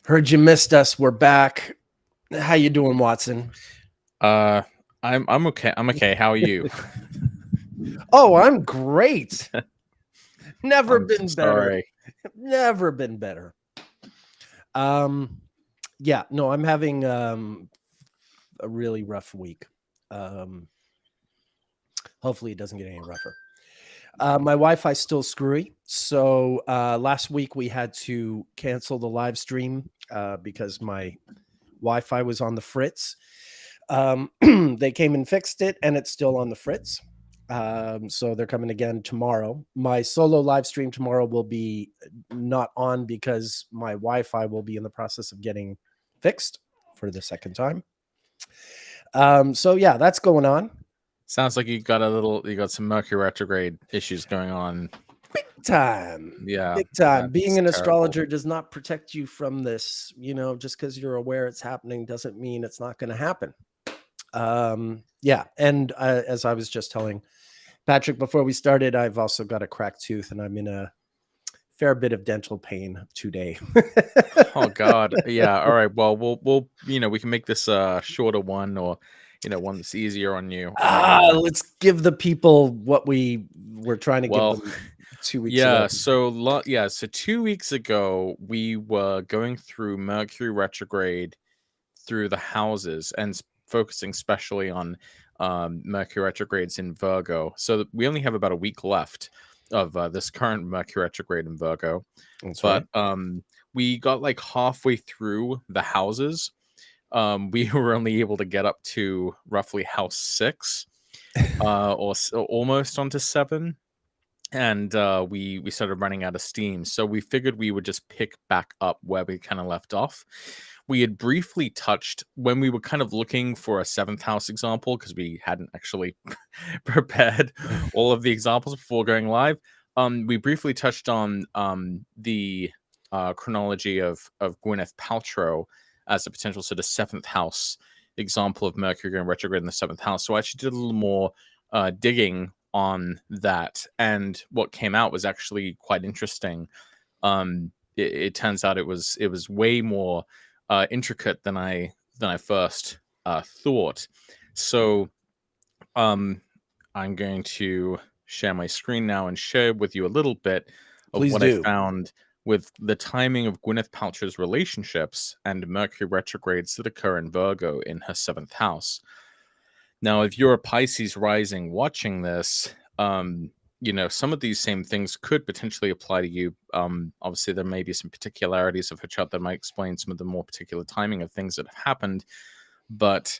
Heard you missed us. We're back. How you doing, Watson? Uh, I'm okay. I'm okay. How are you? Oh, I'm great. Never I'm been better. sorry. Never been better. Um, yeah, no, I'm having a really rough week. Um, hopefully it doesn't get any rougher. My Wi-Fi still screwy, so last week we had to cancel the live stream because my Wi-Fi was on the fritz. They came and fixed it, and it's still on the fritz. So they're coming again tomorrow. My solo live stream tomorrow will be not on because my Wi-Fi will be in the process of getting fixed for the second time. So yeah, that's going on. Sounds like you got some Mercury retrograde issues going on. Big time. Yeah, Big time. that's Being an terrible. astrologer does not protect you from this. Just because you're aware it's happening doesn't mean it's not going to happen. Yeah, and as I was just telling Patrick before we started, I've also got a cracked tooth, and I'm in a fair bit of dental pain today. Oh God. Yeah. All right. Well, we'll we can make this a shorter one, or one that's easier on you. Let's give the people what we were trying to Well, give them 2 weeks yeah. ago. So 2 weeks ago we were going through Mercury retrograde through the houses and focusing especially on Mercury retrogrades in Virgo. So we only have about a week left of this current Mercury retrograde in Virgo. That's But right. we got like halfway through the houses. We were only able to get up to roughly house 6, or almost onto 7. And we started running out of steam, so we figured we would just pick back up where we kind of left off. We had briefly touched when we were kind of looking for a 7th house example, because we hadn't actually prepared all of the examples before going live. We briefly touched on the chronology of Gwyneth Paltrow as a potential sort of 7th house example of Mercury going retrograde in the 7th house. So I actually did a little more digging on that, and what came out was actually quite interesting. It turns out it was way more intricate than I first thought. So I'm going to share my screen now and share with you a little bit of Please what I do. found with the timing of Gwyneth Paltrow's relationships and Mercury retrogrades that occur in Virgo in her 7th house. Now, if you're a Pisces rising watching this, some of these same things could potentially apply to you. Obviously, there may be some particularities of her chart that might explain some of the more particular timing of things that have happened. But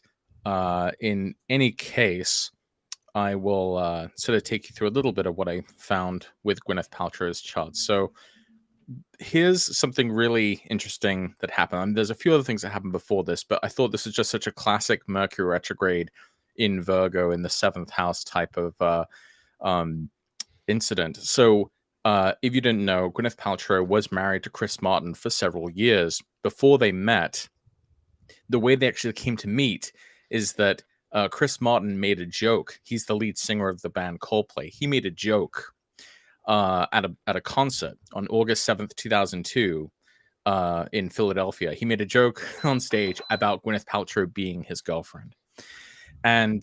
in any case, I will sort of take you through a little bit of what I found with Gwyneth Paltrow's chart. So here's something really interesting that happened. There's a few other things that happened before this, but I thought this is just such a classic Mercury retrograde in Virgo in the 7th house type of incident. So if you didn't know, Gwyneth Paltrow was married to Chris Martin for several years. Before they met, the way they actually came to meet is that Chris Martin made a joke. He's the lead singer of the band Coldplay. He made a joke at a concert on August 7th, 2002, in Philadelphia. He made a joke on stage about Gwyneth Paltrow being his girlfriend. And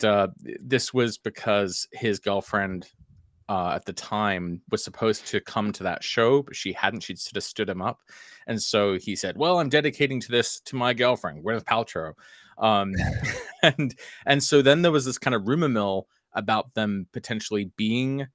this was because his girlfriend at the time was supposed to come to that show, but she hadn't. She'd sort of stood him up. And so he said, well, I'm dedicating this to my girlfriend, Gwyneth Paltrow. And so then there was this kind of rumor mill about them potentially being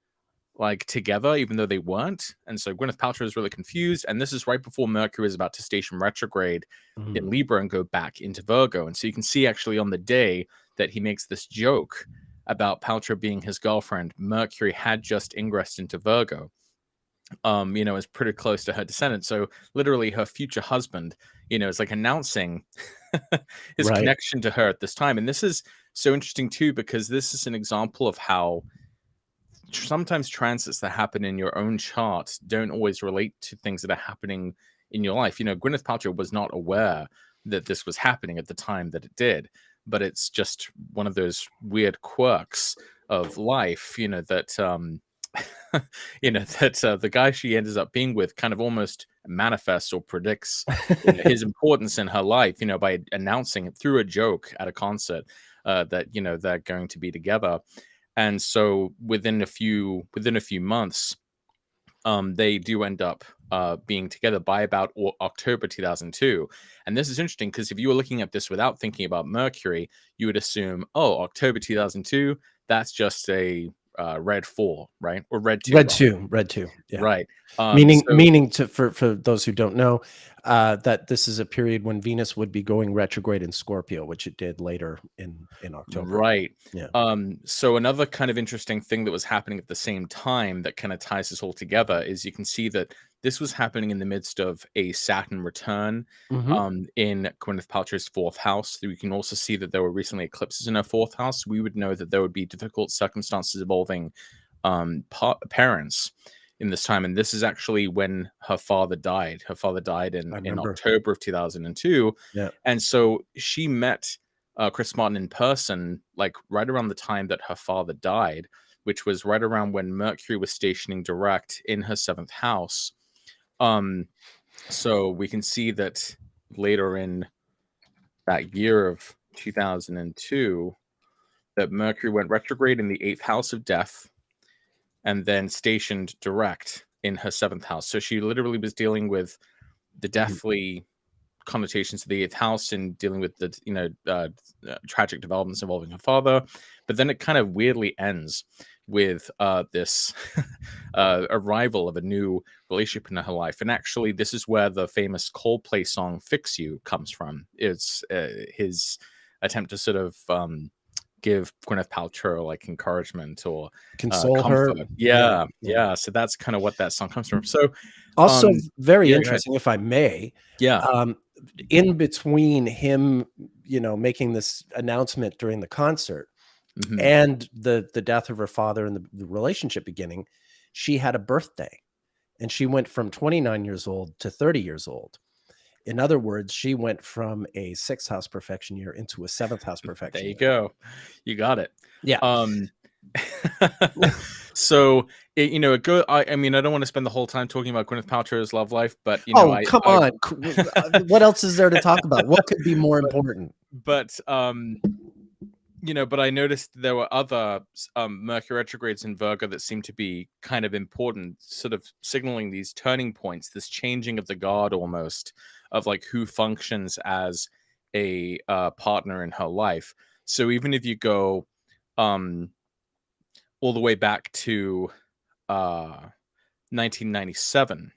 like together, even though they weren't. And so Gwyneth Paltrow is really confused. And this is right before Mercury is about to station retrograde in Libra and go back into Virgo. And so you can see actually on the day that he makes this joke about Paltrow being his girlfriend, Mercury had just ingressed into Virgo. Is pretty close to her descendant. So literally her future husband, is like announcing his connection to her at this time. And this is so interesting too, because this is an example of how sometimes transits that happen in your own chart don't always relate to things that are happening in your life. Gwyneth Paltrow was not aware that this was happening at the time that it did, but it's just one of those weird quirks of life, that that the guy she ends up being with kind of almost manifests or predicts his importance in her life, by announcing it through a joke at a concert that they're going to be together. And so within a few months, they do end up being together by about October 2002. And this is interesting because if you were looking at this without thinking about Mercury, you would assume, October 2002, that's just a red 4, right? Or red 2. Red 2. Yeah. Right. Meaning for those who don't know, that this is a period when Venus would be going retrograde in Scorpio, which it did later in October. Right. Yeah. So another kind of interesting thing that was happening at the same time that kind of ties this all together is you can see that this was happening in the midst of a Saturn return in Gwyneth Paltrow's 4th house. You can also see that there were recently eclipses in her 4th house. We would know that there would be difficult circumstances involving parents in this time. And this is actually when her father died. Her father died in October of 2002. Yeah. And so she met Chris Martin in person, like right around the time that her father died, which was right around when Mercury was stationing direct in her 7th house. So we can see that later in that year of 2002, that Mercury went retrograde in the 8th house of death and then stationed direct in her 7th house. So she literally was dealing with the deathly connotations of the 8th house and dealing with the tragic developments involving her father. But then it kind of weirdly ends with this arrival of a new relationship in her life. And actually, this is where the famous Coldplay song "Fix You" comes from. It's his attempt to sort of give Gwyneth Paltrow like encouragement or console comfort. her. Yeah. So that's kind of what that song comes from. So also very interesting, if I may. In between him, making this announcement during the concert and the death of her father and the relationship beginning, she had a birthday, and she went from 29 years old to 30 years old. In other words, she went from a 6th house perfection year into a 7th house perfection. There you go. You got it. Yeah. So it go. I mean, I don't want to spend the whole time talking about Gwyneth Paltrow's love life, but come on. What else is there to talk about? What could be more important? But but I noticed there were other Mercury retrogrades in Virgo that seemed to be kind of important, sort of signaling these turning points, this changing of the guard almost of like who functions as a partner in her life. So even if you go all the way back to 1997,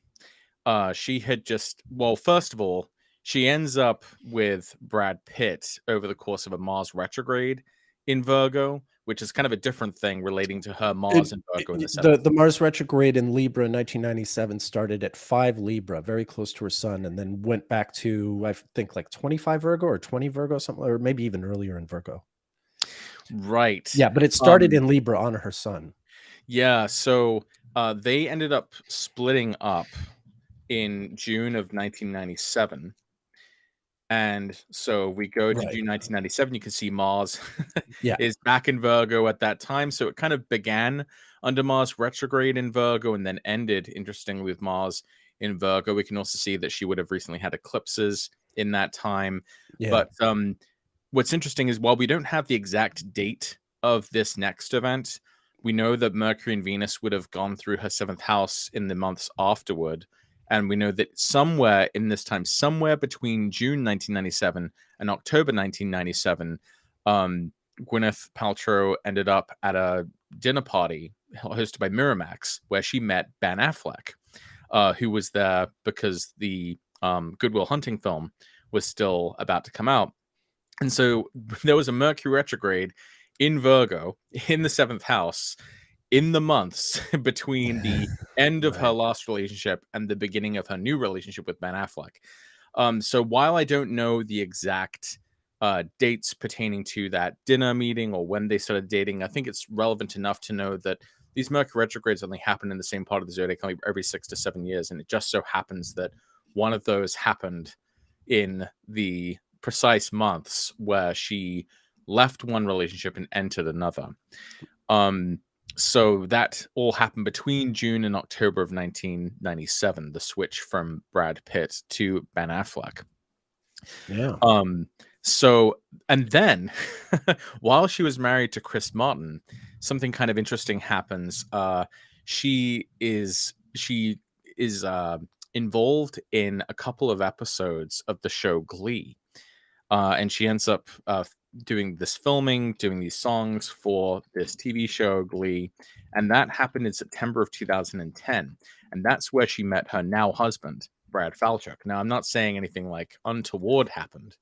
she had just, first of all, she ends up with Brad Pitt over the course of a Mars retrograde in Virgo, which is kind of a different thing relating to her Mars in Virgo in the Mars retrograde in Libra in 1997 started at 5 Libra, very close to her sun, and then went back to, I think, like 25 Virgo or 20 Virgo, something, or maybe even earlier in Virgo. Right. Yeah, but it started in Libra on her sun. Yeah, so they ended up splitting up in June of 1997. And so we go to June 1997, you can see Mars is back in Virgo at that time. So it kind of began under Mars retrograde in Virgo and then ended, interestingly, with Mars in Virgo. We can also see that she would have recently had eclipses in that time. But what's interesting is while we don't have the exact date of this next event, we know that Mercury and Venus would have gone through her 7th house in the months afterward. And we know that somewhere in this time, somewhere between June 1997 and October 1997, Gwyneth Paltrow ended up at a dinner party hosted by Miramax, where she met Ben Affleck, who was there because the Good Will Hunting film was still about to come out. And so there was a Mercury retrograde in Virgo in the 7th house in the months between the end of her last relationship and the beginning of her new relationship with Ben Affleck. So while I don't know the exact dates pertaining to that dinner meeting or when they started dating, I think it's relevant enough to know that these Mercury retrogrades only happen in the same part of the zodiac every 6 to 7 years. And it just so happens that one of those happened in the precise months where she left one relationship and entered another. So that all happened between June and October of 1997, the switch from Brad Pitt to Ben Affleck. Yeah. So, and then while she was married to Chris Martin, something kind of interesting happens. She is involved in a couple of episodes of the show Glee. And she ends up doing this filming, doing these songs for this TV show Glee, and that happened in September of 2010, and that's where she met her now husband, Brad Falchuk. Now, I'm not saying anything like untoward happened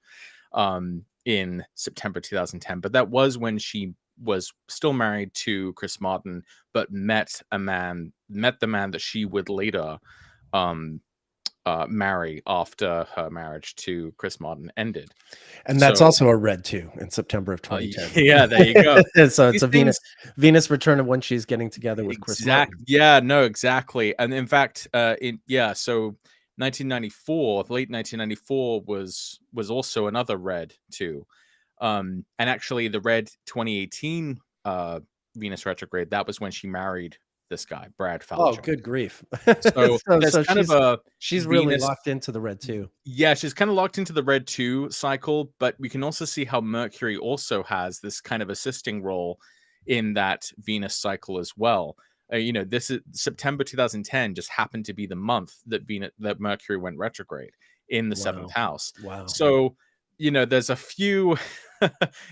in September 2010, but that was when she was still married to Chris Martin, but met the man that she would later marry after her marriage to Chris Martin ended. And that's also a red too in September of 2010. Yeah, there you go. So it's a Venus return of when she's getting together with Chris Martin. Yeah, no, exactly. And in fact, so 1994, late 1994 was also another red too. And actually the red 2018 Venus retrograde, that was when she married this guy, Brad Falchuk. Oh, good grief. So, she's really locked into the red too. Yeah, she's kind of locked into the red 2 cycle, but we can also see how Mercury also has this kind of assisting role in that Venus cycle as well. This is September 2010 just happened to be the month that Mercury went retrograde in the 7th house. Wow. So, there's a few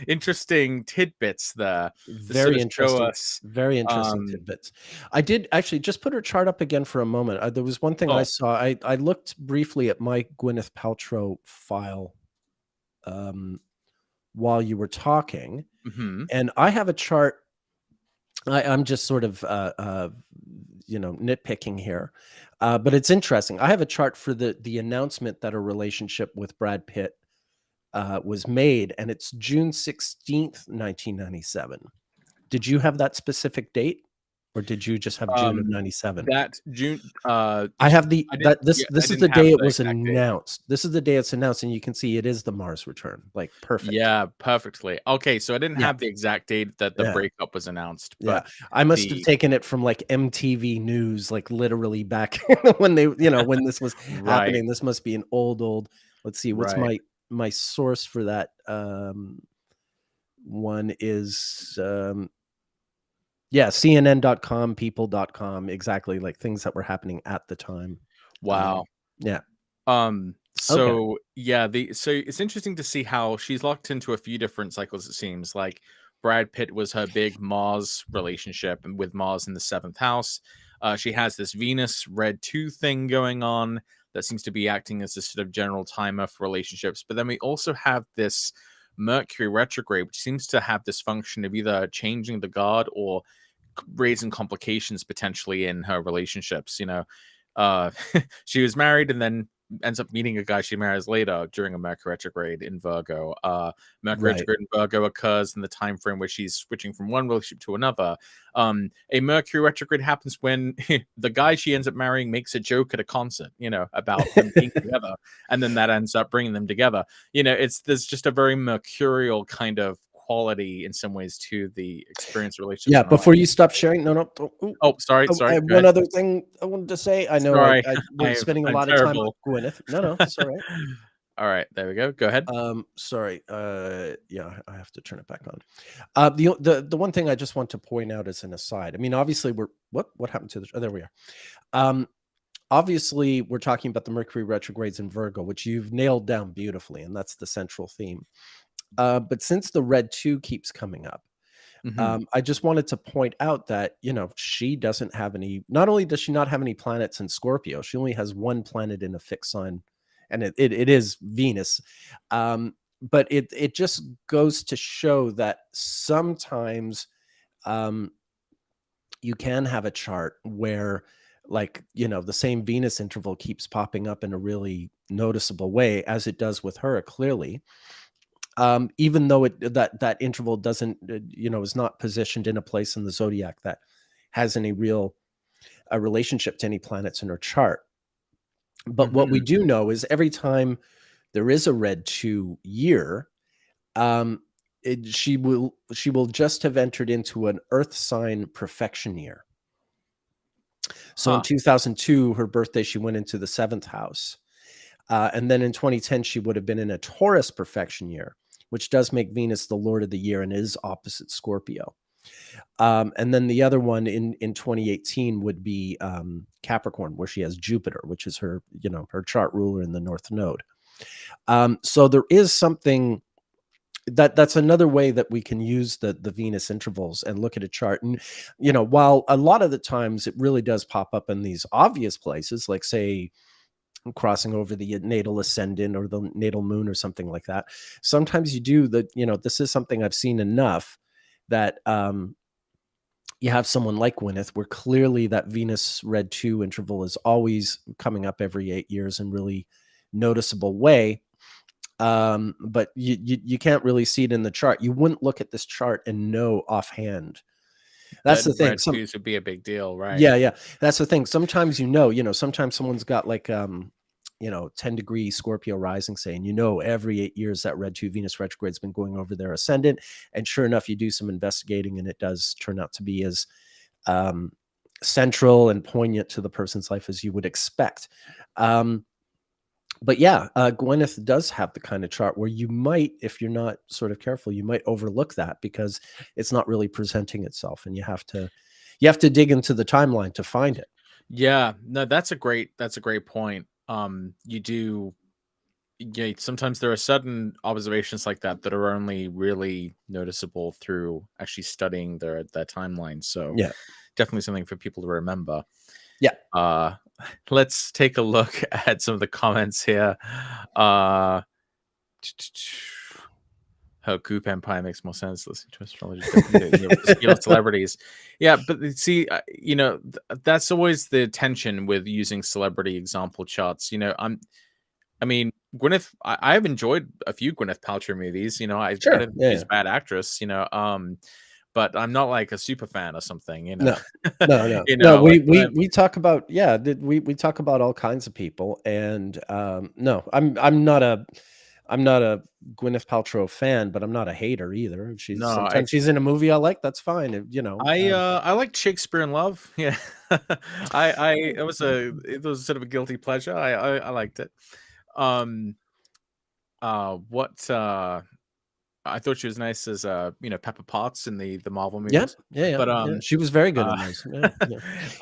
interesting tidbits there. Very interesting tidbits. I did actually just put her chart up again for a moment. There was one thing I saw. I looked briefly at my Gwyneth Paltrow file while you were talking, and I have a chart. I'm just sort of nitpicking here, but it's interesting. I have a chart for the announcement that a relationship with Brad Pitt was made, and it's June 16th, 1997. Did you have that specific date, or did you just have June of 97? That June. I have this is the day it was announced. This is the day it's announced, and you can see it is the Mars return. Like, perfect. Yeah, perfectly. Okay, so I didn't have the exact date that the breakup was announced. But I must have taken it from like MTV News, like literally back when they, when this was happening. This must be an old. Let's see, what's my source for that one is CNN.com, people.com, exactly, like things that were happening at the time. Wow. So it's interesting to see how she's locked into a few different cycles. It seems like Brad Pitt was her big Mars relationship, and with Mars in the 7th house, she has this Venus red 2 thing going on that seems to be acting as a sort of general timer for relationships. But then we also have this Mercury retrograde, which seems to have this function of either changing the guard or raising complications potentially in her relationships. She was married and then ends up meeting a guy she marries later during a Mercury retrograde in Virgo. Mercury retrograde in Virgo occurs in the time frame where she's switching from one relationship to another. A Mercury retrograde happens when the guy she ends up marrying makes a joke at a concert, about them being together, and then that ends up bringing them together. There's just a very mercurial kind of quality in some ways to the experience relationship. Yeah, before you stop sharing, no. Sorry. I have one other thing I wanted to say. I know we're spending a lot of time with Gwyneth. No, it's all right. All right, there we go. Go ahead. Sorry. I have to turn it back on. The one thing I just want to point out as an aside. I mean, obviously what happened to this? Oh, there we are. Obviously, we're talking about the Mercury retrogrades in Virgo, which you've nailed down beautifully, and that's the central theme. But since the red 2 keeps coming up, I just wanted to point out that, she doesn't have any, not only does she not have any planets in Scorpio, she only has one planet in a fixed sign, and it is Venus. But it just goes to show that sometimes you can have a chart where, like, the same Venus interval keeps popping up in a really noticeable way, as it does with her, clearly. Even though that interval doesn't, is not positioned in a place in the zodiac that has any real relationship to any planets in her chart. But what we do know is every time there is a red 2 year, she will just have entered into an Earth sign perfection year. So in 2002, her birthday, she went into the 7th house. And then in 2010, she would have been in a Taurus perfection year, which does make Venus the Lord of the year and is opposite Scorpio. And then the other one in 2018 would be Capricorn, where she has Jupiter, which is her, her chart ruler in the North Node. So there is something that's another way that we can use the Venus intervals and look at a chart. And, while a lot of the times it really does pop up in these obvious places, like say crossing over the natal ascendant or the natal moon or something like that, sometimes you do that. This is something I've seen enough that you have someone like Gwyneth, where clearly that Venus red 2 interval is always coming up every 8 years in really noticeable way. But you can't really see it in the chart. You wouldn't look at this chart and know offhand. That's the thing. Red twos would be a big deal, right? Yeah. That's the thing. Sometimes, sometimes someone's got like, 10-degree Scorpio rising, saying, every 8 years that red 2 Venus retrograde's been going over their ascendant. And sure enough, you do some investigating and it does turn out to be as central and poignant to the person's life as you would expect. But yeah, Gwyneth does have the kind of chart where you might, if you're not sort of careful, you might overlook that because it's not really presenting itself, and you have to dig into the timeline to find it. Yeah, no, that's a great point. Sometimes there are sudden observations like that that are only really noticeable through actually studying their timeline. So yeah, definitely something for people to remember. Yeah. Let's take a look at some of the comments here. Her Goop Empire makes more sense. Listening to astrology, celebrities. Yeah, but see, that's always the tension with using celebrity example charts. I mean, Gwyneth. I have enjoyed a few Gwyneth Paltrow movies. I don't think she's a bad actress. But I'm not like a super fan or something, No. No, we talk about we talk about all kinds of people, and no, I'm not a Gwyneth Paltrow fan, but I'm not a hater either. Sometimes she's in a movie I like, that's fine. I liked Shakespeare in Love. Yeah, it was sort of a guilty pleasure. I liked it. I thought she was nice as Pepper Potts in the Marvel movies. Yeah. But she was very good in those.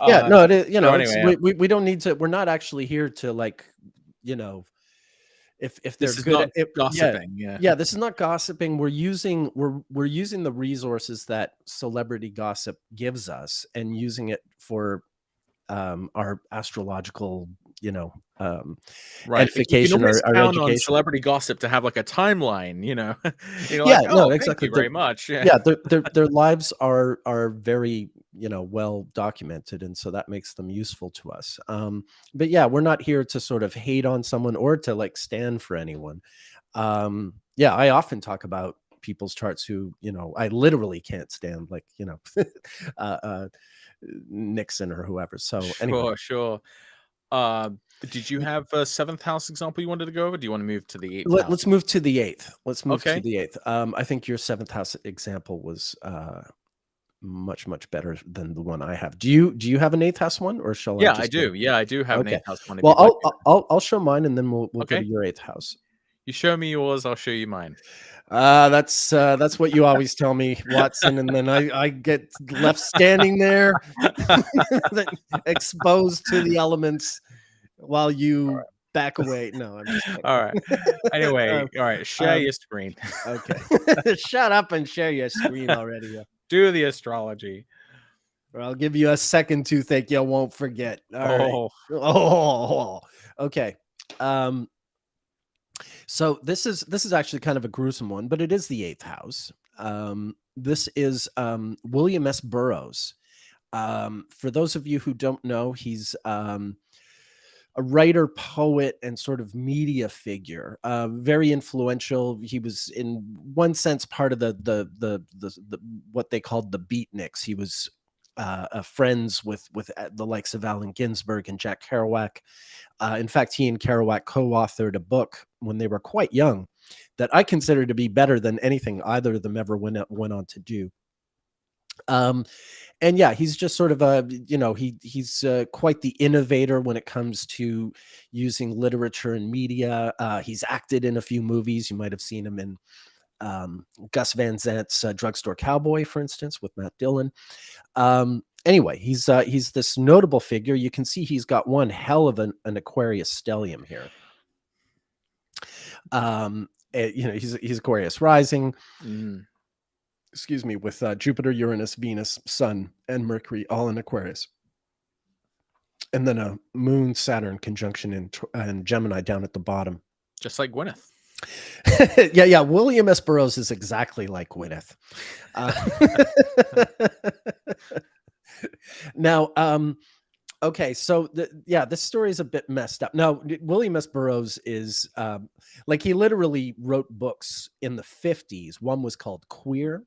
Yeah. No, it is, anyway, we don't need to. We're not actually here to like, if they're this is good not at gossiping. Yeah, this is not gossiping. We're using the resources that celebrity gossip gives us and using it for our astrological, right. edification or our education. On celebrity gossip to have like a timeline, Exactly. Thank you very much. Yeah, their lives are very well documented, and so that makes them useful to us. But yeah, we're not here to sort of hate on someone or to like stand for anyone. I often talk about people's charts who I literally can't stand, like Nixon or whoever. So anyway. Sure. Did you have a 7th house example you wanted to go over? Do you want to move to the 8th house? Let's move to the 8th. To the 8th. I think your 7th house example was much better than the one I have. Do you have an 8th house one, or shall I? Yeah, I do. Yeah, I do have an 8th house one. Well, I'll show mine, and then we'll go to your 8th house. You show me yours, I'll show you mine. That's what you always tell me, Watson, and then I get left standing there exposed to the elements while you back away. No, I'm just kidding. All right. Anyway, all right, share your screen. Okay. Shut up and share your screen already. Do the astrology. Or I'll give you a second toothache you won't forget. All right. Oh. Okay. So this is actually kind of a gruesome one, but it is the 8th house. This is William S. Burroughs. For those of you who don't know, he's a writer, poet, and sort of media figure. Very influential. He was, in one sense, part of the what they called the beatniks. He was friends with the likes of Allen Ginsberg and Jack Kerouac. In fact, he and Kerouac co-authored a book when they were quite young that I consider to be better than anything either of them ever went on to do. And yeah, he's just sort of a, he's quite the innovator when it comes to using literature and media. He's acted in a few movies. You might have seen him in Gus Van Zant's Drugstore Cowboy, for instance, with Matt Dillon. Anyway, he's this notable figure. You can see he's got one hell of an Aquarius stellium here. He's Aquarius rising. Excuse me, with Jupiter, Uranus, Venus, Sun, and Mercury all in Aquarius. And then a Moon Saturn conjunction in Gemini down at the bottom. Just like Gwyneth. Yeah. William S. Burroughs is exactly like Gwyneth. Now, okay, so this story is a bit messed up. Now, William S. Burroughs is he literally wrote books in the 50s. One was called Queer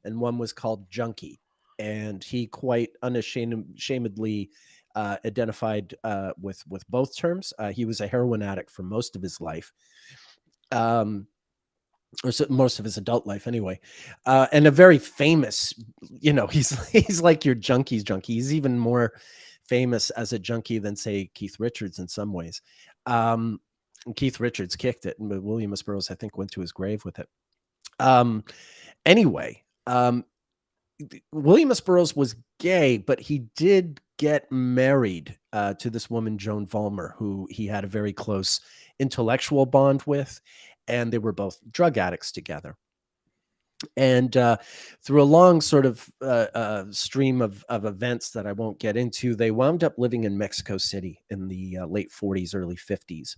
and one was called Junkie. And he quite unashamedly identified with both terms. He was a heroin addict for most of his life. Or most of his adult life anyway. And a very famous, he's like your junkie's junkie. He's even more famous as a junkie than, say, Keith Richards in some ways. Keith Richards kicked it, but William S. Burroughs, I think, went to his grave with it. Anyway, William S. Burroughs was gay, but he did get married to this woman, Joan Vollmer, who he had a very close intellectual bond with, and they were both drug addicts together. And through a long sort of stream of events that I won't get into, they wound up living in Mexico City in the late 40s, early 50s.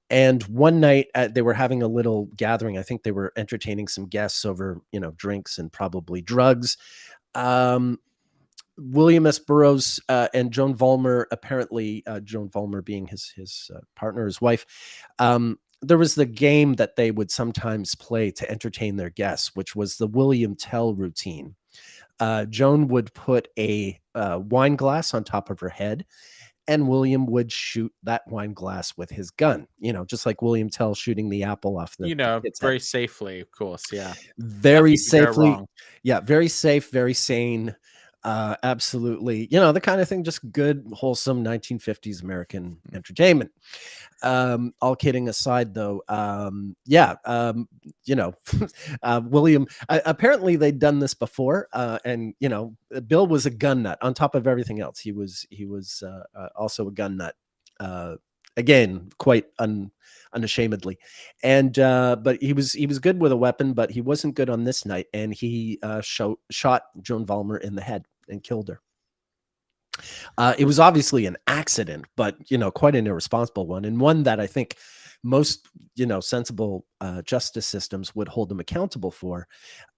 And one night they were having a little gathering. I think they were entertaining some guests over, drinks and probably drugs. William S. Burroughs and Joan Vollmer, apparently Joan Vollmer being his partner, his wife, there was the game that they would sometimes play to entertain their guests, which was the William Tell routine. Joan would put a wine glass on top of her head, and William would shoot that wine glass with his gun, just like William Tell shooting the apple off the very head. Safely, of course. Yeah. Very safely. Yeah. Very safe, very sane. Absolutely. The kind of thing, just good, wholesome 1950s American entertainment. All kidding aside though, William, apparently they'd done this before, and Bill was a gun nut on top of everything else. He was also a gun nut, again, quite unashamedly. And but he was good with a weapon, but he wasn't good on this night, and he shot Joan Vollmer in the head and killed her. It was obviously an accident, but quite an irresponsible one, and one that I think most sensible justice systems would hold him accountable for.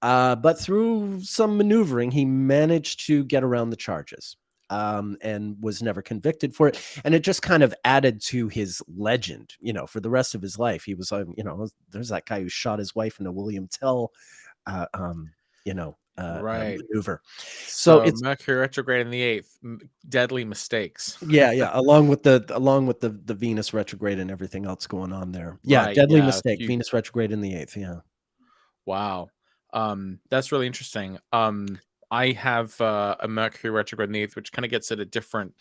But through some maneuvering, he managed to get around the charges. And was never convicted for it. And it just kind of added to his legend, for the rest of his life. He was, there's that guy who shot his wife in a William Tell, maneuver. So it's Mercury retrograde in the 8th, deadly mistakes. Yeah. Along with the Venus retrograde and everything else going on there. Yeah. Right, deadly mistake. Venus retrograde in the 8th. Yeah. Wow. That's really interesting. I have a Mercury retrograde in the 8th, which kind of gets at a different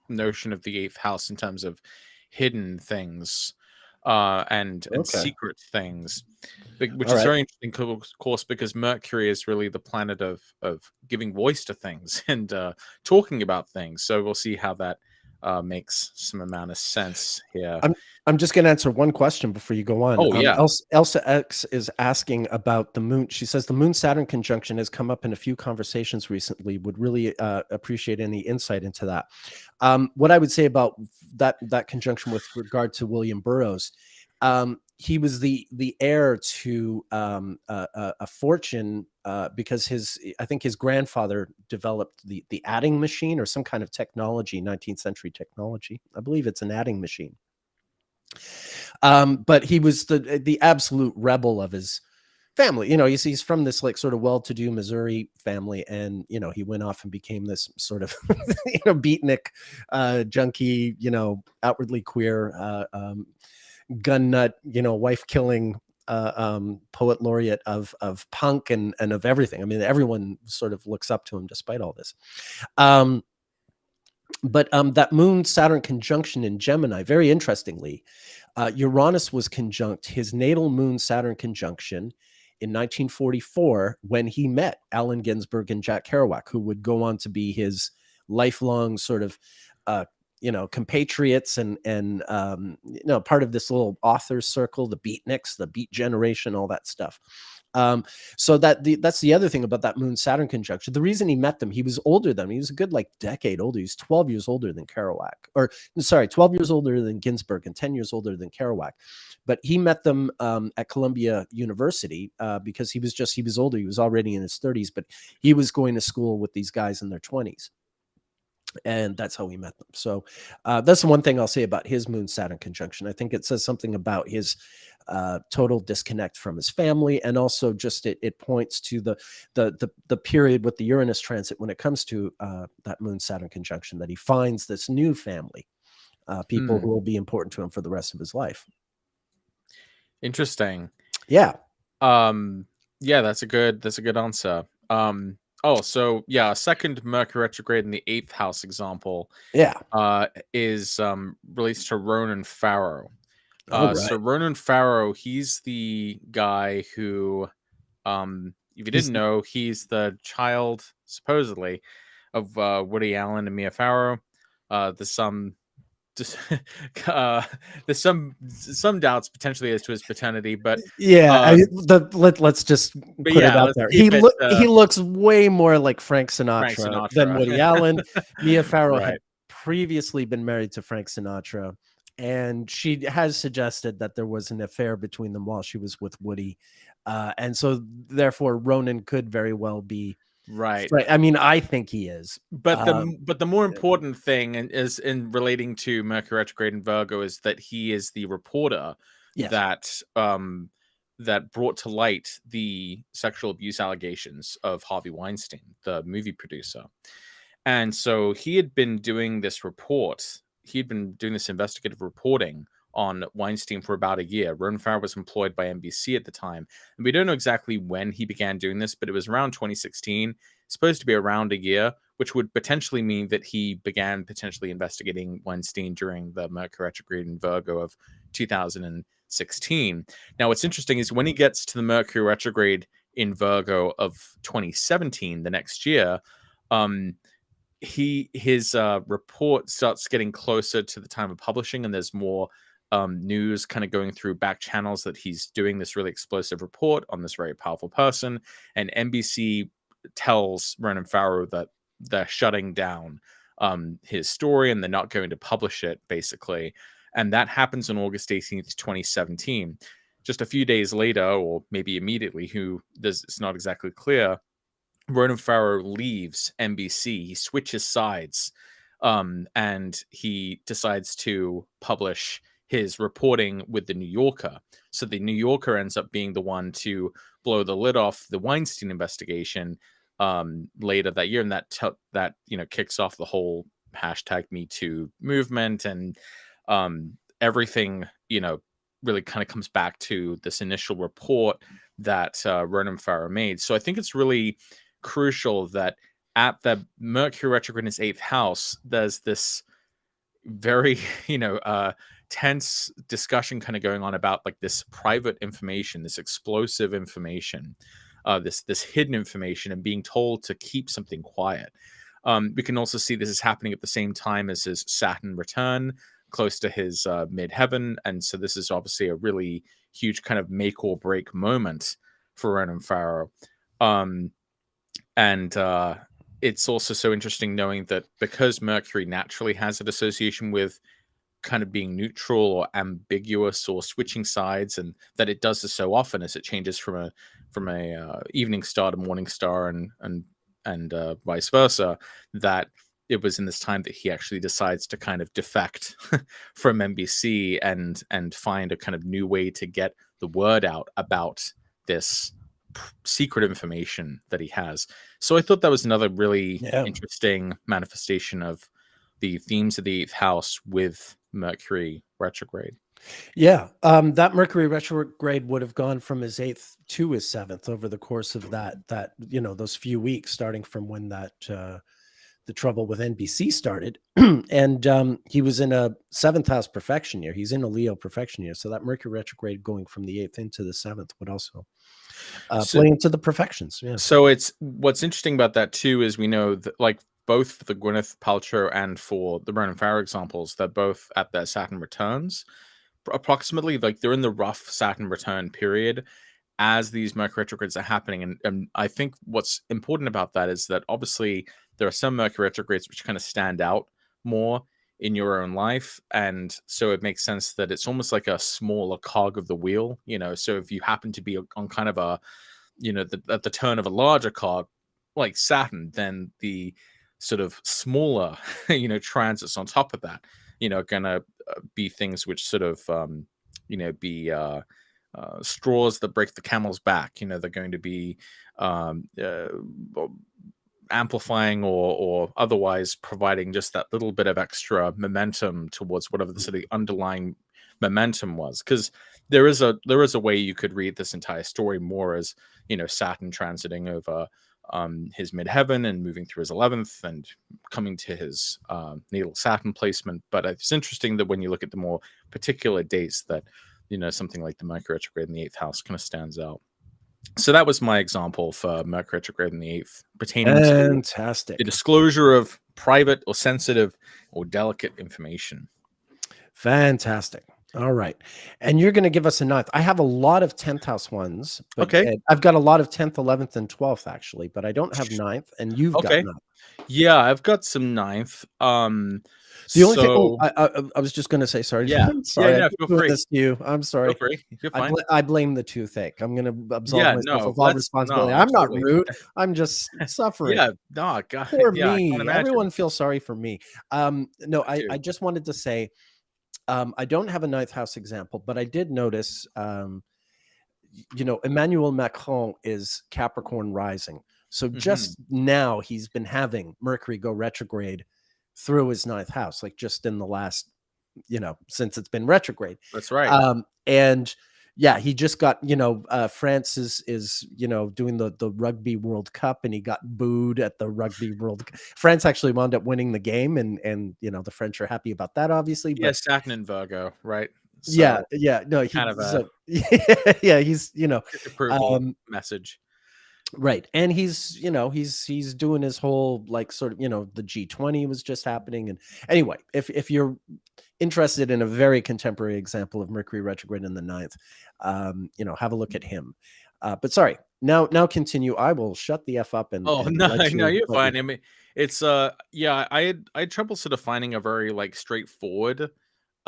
notion of the 8th house in terms of hidden things and secret things, which is very interesting, of course, because Mercury is really the planet of giving voice to things and talking about things. So we'll see how that makes some amount of sense here. I'm just going to answer one question before you go on. Oh, yeah. Elsa X is asking about the moon. She says the Moon-Saturn conjunction has come up in a few conversations recently. Would really appreciate any insight into that. What I would say about that conjunction with regard to William Burroughs, he was the heir to a fortune because I think his grandfather developed the adding machine or some kind of technology, 19th century technology. I believe it's an adding machine. But he was the absolute rebel of his family. He's from this like sort of well-to-do Missouri family, and he went off and became this sort of beatnik junkie, outwardly queer, gun nut, wife killing poet laureate of punk and of everything. I mean, everyone sort of looks up to him despite all this. But that Moon Saturn conjunction in Gemini, very interestingly, Uranus was conjunct his natal Moon Saturn conjunction in 1944 when he met Allen Ginsberg and Jack Kerouac, who would go on to be his lifelong sort of compatriots and part of this little authors circle, the beatniks, the beat generation, all that stuff. So that's the other thing about that Moon Saturn conjunction. The reason he met them, he was older than him. He was a good like decade older. He was 12 years older than Kerouac, 12 years older than Ginsberg and 10 years older than Kerouac. But he met them at Columbia University because he was older. He was already in his 30s, but he was going to school with these guys in their 20s. And that's how we met them. So that's the one thing I'll say about his Moon Saturn conjunction. I think it says something about his total disconnect from his family, and also just it points to the period with the Uranus transit when it comes to that Moon Saturn conjunction, that he finds this new family, people who will be important to him for the rest of his life. Interesting. Yeah. Yeah, that's a good answer. A second Mercury retrograde in the 8th house example is released to Ronan Farrell. Right. So Ronan Farrell, he's the guy who, if you didn't know, he's the child, supposedly, of Woody Allen and Mia Farrow. There's some doubts potentially as to his paternity, but let's just put it out there. He looks way more like Frank Sinatra than Woody Allen. Mia Farrow had previously been married to Frank Sinatra, and she has suggested that there was an affair between them while she was with Woody, and so therefore Ronan could very well be right. I mean, I think he is. But the more important thing is in relating to Mercury retrograde in Virgo is that he is the reporter that brought to light the sexual abuse allegations of Harvey Weinstein, the movie producer. And so he had been doing this report. He'd been doing this investigative reporting on Weinstein for about a year. Ronan Farrell was employed by NBC at the time. And we don't know exactly when he began doing this, but it was around 2016, supposed to be around a year, which would potentially mean that he began potentially investigating Weinstein during the Mercury retrograde in Virgo of 2016. Now, what's interesting is when he gets to the Mercury retrograde in Virgo of 2017, the next year, his report starts getting closer to the time of publishing, and there's more news kind of going through back channels that he's doing this really explosive report on this very powerful person. And NBC tells Ronan Farrell that they're shutting down his story and they're not going to publish it, basically. And that happens on August 18th, 2017. Just a few days later, or maybe immediately, it's not exactly clear, Ronan Farrell leaves NBC. He switches sides, and he decides to publish his reporting with the New Yorker. So the New Yorker ends up being the one to blow the lid off the Weinstein investigation later that year, and that kicks off the whole #MeToo movement, and everything really kind of comes back to this initial report that Ronan Farrell made. So I think it's really crucial that at the Mercury retrograde in his 8th house, there's this very tense discussion kind of going on about like this private information, this explosive information, this hidden information, and being told to keep something quiet. We can also see this is happening at the same time as his Saturn return, close to his midheaven, and so this is obviously a really huge kind of make or break moment for Ronan Farrell. And it's also so interesting knowing that because Mercury naturally has an association with kind of being neutral or ambiguous or switching sides, and that it does this so often as it changes from a evening star to morning star and vice versa, that it was in this time that he actually decides to kind of defect from NBC and find a kind of new way to get the word out about this secret information that he has. So I thought that was another really Yeah. interesting manifestation of the themes of the eighth house with Mercury retrograde. Yeah. That Mercury retrograde would have gone from his eighth to his seventh over the course of that those few weeks, starting from when that the trouble with NBC started. And he was in a seventh house perfection year. He's in a Leo perfection year. So that Mercury retrograde going from the eighth into the seventh would also So, play into the perfections. Yeah. so it's what's interesting about that too is we know that like both for the Gwyneth Paltrow and for the Ronan Farrell examples, they're both at their Saturn returns. Approximately, like they're in the rough Saturn return period as these Mercury retrogrades are happening. And I think what's important about that is that obviously there are some Mercury retrogrades which kind of stand out more in your own life. And so it makes sense that it's almost like a smaller cog of the wheel, So if you happen to be on kind of a, at the turn of a larger cog like Saturn, then the sort of smaller, transits on top of that, gonna be things which sort of, be straws that break the camel's back. They're going to be amplifying or otherwise providing just that little bit of extra momentum towards whatever the sort of underlying momentum was. Because there is a way you could read this entire story more as Saturn transiting over his midheaven and moving through his 11th and coming to his natal Saturn placement. But it's interesting that when you look at the more particular dates that something like the Mercury retrograde in the 8th house kind of stands out. So that was my example for Mercury retrograde in the 8th, pertaining to Fantastic. the disclosure of private or sensitive or delicate information. Fantastic. All right. And you're going to give us a ninth. I have a lot of 10th house ones. But Okay. I've got a lot of 10th, 11th, and 12th, actually, but I don't have ninth, and you've got ninth. Yeah, I've got some ninth. The only thing I was just going to say, sorry. Yeah. Sorry. Yeah, I feel doing free. this to you. I'm sorry. Feel free. You're fine. I blame the toothache. I'm going to absolve Yeah, myself no, of all responsibility. no, I'm not absolutely. rude. I'm just suffering. Yeah, no, God, Poor yeah, I can't me. imagine. Everyone feels sorry for me. No, I do. I just wanted to say, I don't have a ninth house example, but I did notice, Emmanuel Macron is Capricorn rising. So just now he's been having Mercury go retrograde through his ninth house, like just in the last, since it's been retrograde. That's right. And yeah, he just got, France is doing the Rugby World Cup, and he got booed at the Rugby World Cup. France actually wound up winning the game, and the French are happy about that, obviously. Yeah, But Saturn and Virgo, right? yeah, So no, kind of a yeah, he's disapproval message. right. And he's doing his whole like sort of, the G20 was just happening. And anyway, if you're interested in a very contemporary example of Mercury retrograde in the ninth, have a look at him. But sorry, now continue. I will shut the F up and Oh, no, let no, you, you're fine. I mean, it's yeah, I had trouble sort of finding a very like straightforward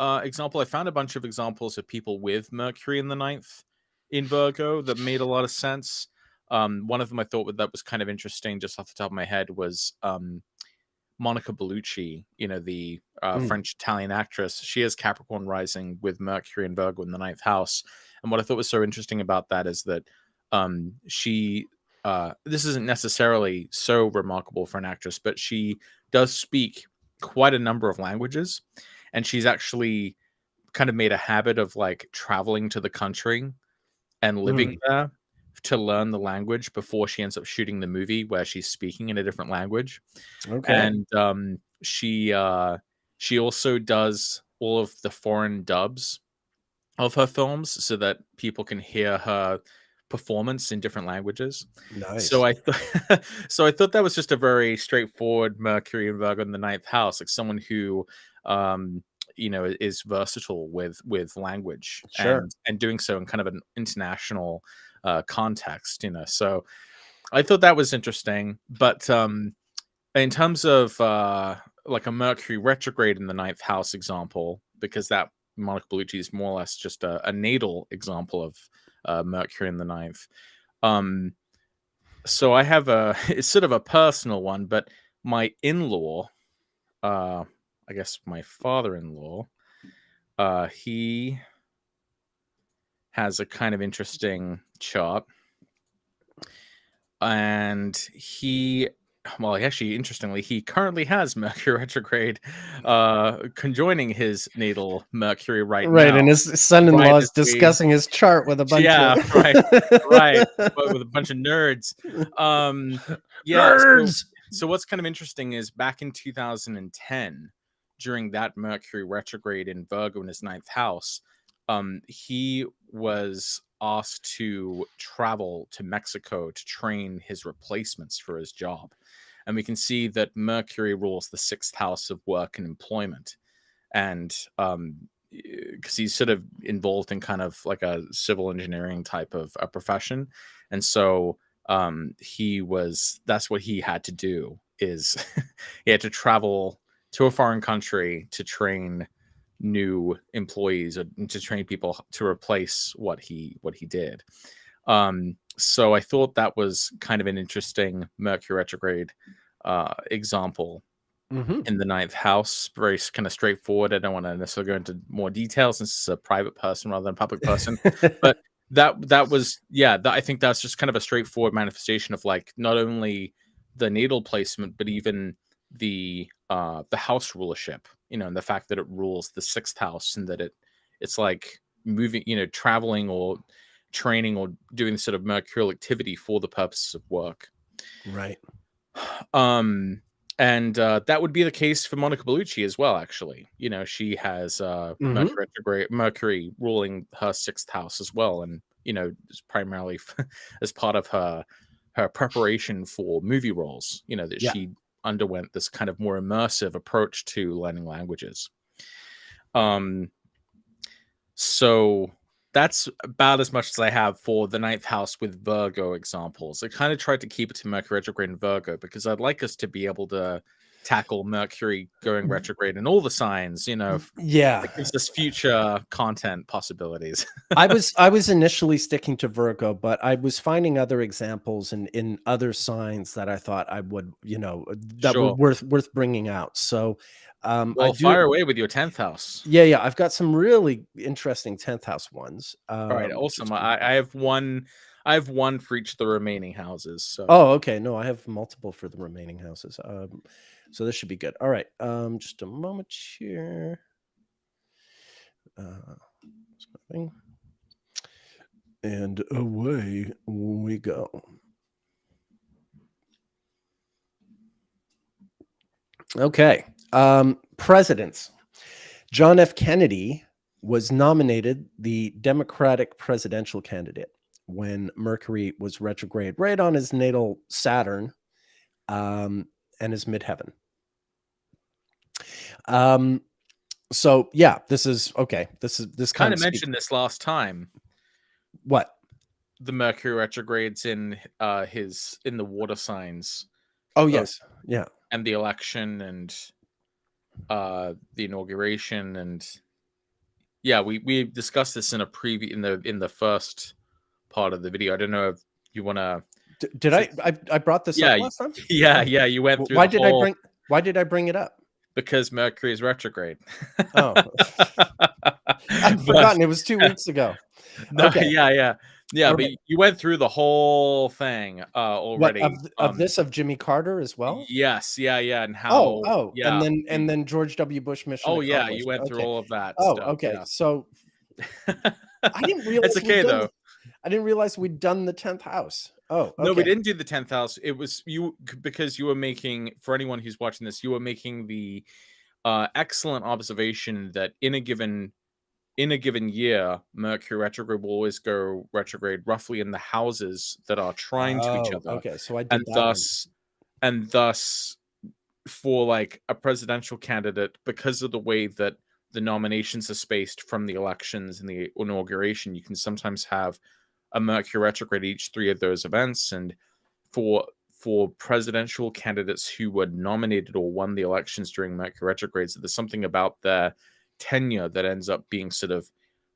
example. I found a bunch of examples of people with Mercury in the ninth in Virgo that made a lot of sense. One of them I thought that was kind of interesting, just off the top of my head, was Monica Bellucci, the French Italian actress. She has Capricorn rising with Mercury and Virgo in the ninth house. And what I thought was so interesting about that is that she this isn't necessarily so remarkable for an actress, but she does speak quite a number of languages, and she's actually kind of made a habit of like traveling to the country and living there to learn the language before she ends up shooting the movie where she's speaking in a different language. Okay. And she also does all of the foreign dubs of her films so that people can hear her performance in different languages. Nice. So I thought that was just a very straightforward Mercury and Virgo in the ninth house, like someone who is versatile with language. Sure. And doing so in kind of an international context, so I thought that was interesting. But in terms of like a Mercury retrograde in the ninth house example, because that Monica Bellucci is more or less just a natal example of Mercury in the ninth. So I have it's sort of a personal one, but my in-law, I guess my father-in-law, he has a kind of interesting chart. and interestingly, he currently has Mercury retrograde conjoining his natal Mercury right now. And his son-in-law is discussing his chart with a bunch of right, but with a bunch of nerds. Nerds. So what's kind of interesting is back in 2010, during that Mercury retrograde in Virgo in his 9th house, he was asked to travel to Mexico to train his replacements for his job. And we can see that Mercury rules the 6th house of work and employment. And because he's sort of involved in kind of like a civil engineering type of a profession. And so that's what he had to do, is he had to travel to a foreign country to train new employees, or to train people to replace what he did. So I thought that was kind of an interesting Mercury retrograde example in the 9th house. Very kind of straightforward. I don't want to necessarily go into more details since it's a private person rather than a public person, but that was, I think that's just kind of a straightforward manifestation of like not only the natal placement, but even the house rulership, and the fact that it rules the 6th house, and that it's like moving, traveling or training or doing sort of mercurial activity for the purposes of work. Right. And that would be the case for Monica Bellucci as well, actually. She has Mercury ruling her 6th house as well, and it's primarily as part of her preparation for movie roles, that she underwent this kind of more immersive approach to learning languages. So that's about as much as I have for the 9th house with Virgo examples. I kind of tried to keep it to Mercury retrograde in Virgo because I'd like us to be able to tackle Mercury going retrograde in all the signs, it gives us future content possibilities. I was initially sticking to Virgo, but I was finding other examples in other signs that I thought I would, were worth bringing out. So fire away with your 10th house. Yeah. I've got some really interesting 10th house ones. All right, awesome. I have one for each of the remaining houses. So. Oh, okay. No, I have multiple for the remaining houses. So this should be good. All right. Just a moment here. And away we go. Okay. Presidents. John F. Kennedy was nominated the Democratic presidential candidate when Mercury was retrograde right on his natal Saturn and his midheaven. So yeah, this is okay. This kind of mentioned this last time. What? The Mercury retrogrades in the water signs. Oh yes, yeah. And the election and the inauguration, and we discussed this in a preview in the first part of the video. I don't know if you want to. Did I brought this up last time? Yeah, you went through. Why did I bring it up? Because Mercury is retrograde. Oh, I've forgotten. It was 2 weeks ago. No, okay. Yeah, but you went through the whole thing already. What, of Jimmy Carter as well? Yes, and how? Yeah. And then George W. Bush mission. Oh yeah, you went through all of that. Oh, stuff, okay. Yeah. So I didn't realize. It's okay though. I didn't realize we'd done the 10th house. Oh, okay. No, we didn't do the 10th house. It was because you were making, for anyone who's watching this, you were making the excellent observation that in a given year, Mercury retrograde will always go retrograde roughly in the houses that are trine to each other. Okay, so I did and thus for like a presidential candidate, because of the way that the nominations are spaced from the elections and the inauguration, you can sometimes have a Mercury retrograde each 3 of those events. And for presidential candidates who were nominated or won the elections during Mercury retrogrades, there's something about their tenure that ends up being sort of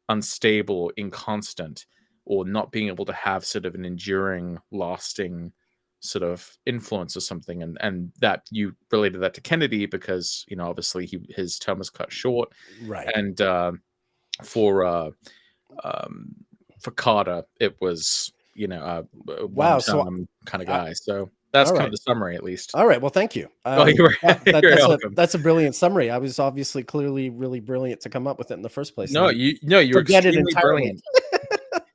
unstable, inconstant, or not being able to have sort of an enduring, lasting sort of influence or something. And that you related that to Kennedy because, obviously his term was cut short. Right. And for Carter, it was, Wow. one So, time kind of guy. So that's all kind right. of the summary, at least. All right. Well, thank you. Oh, you're you're welcome. That's a brilliant summary. I was obviously clearly really brilliant to come up with it in the first place. No, you're Forget it extremely entirely. brilliant.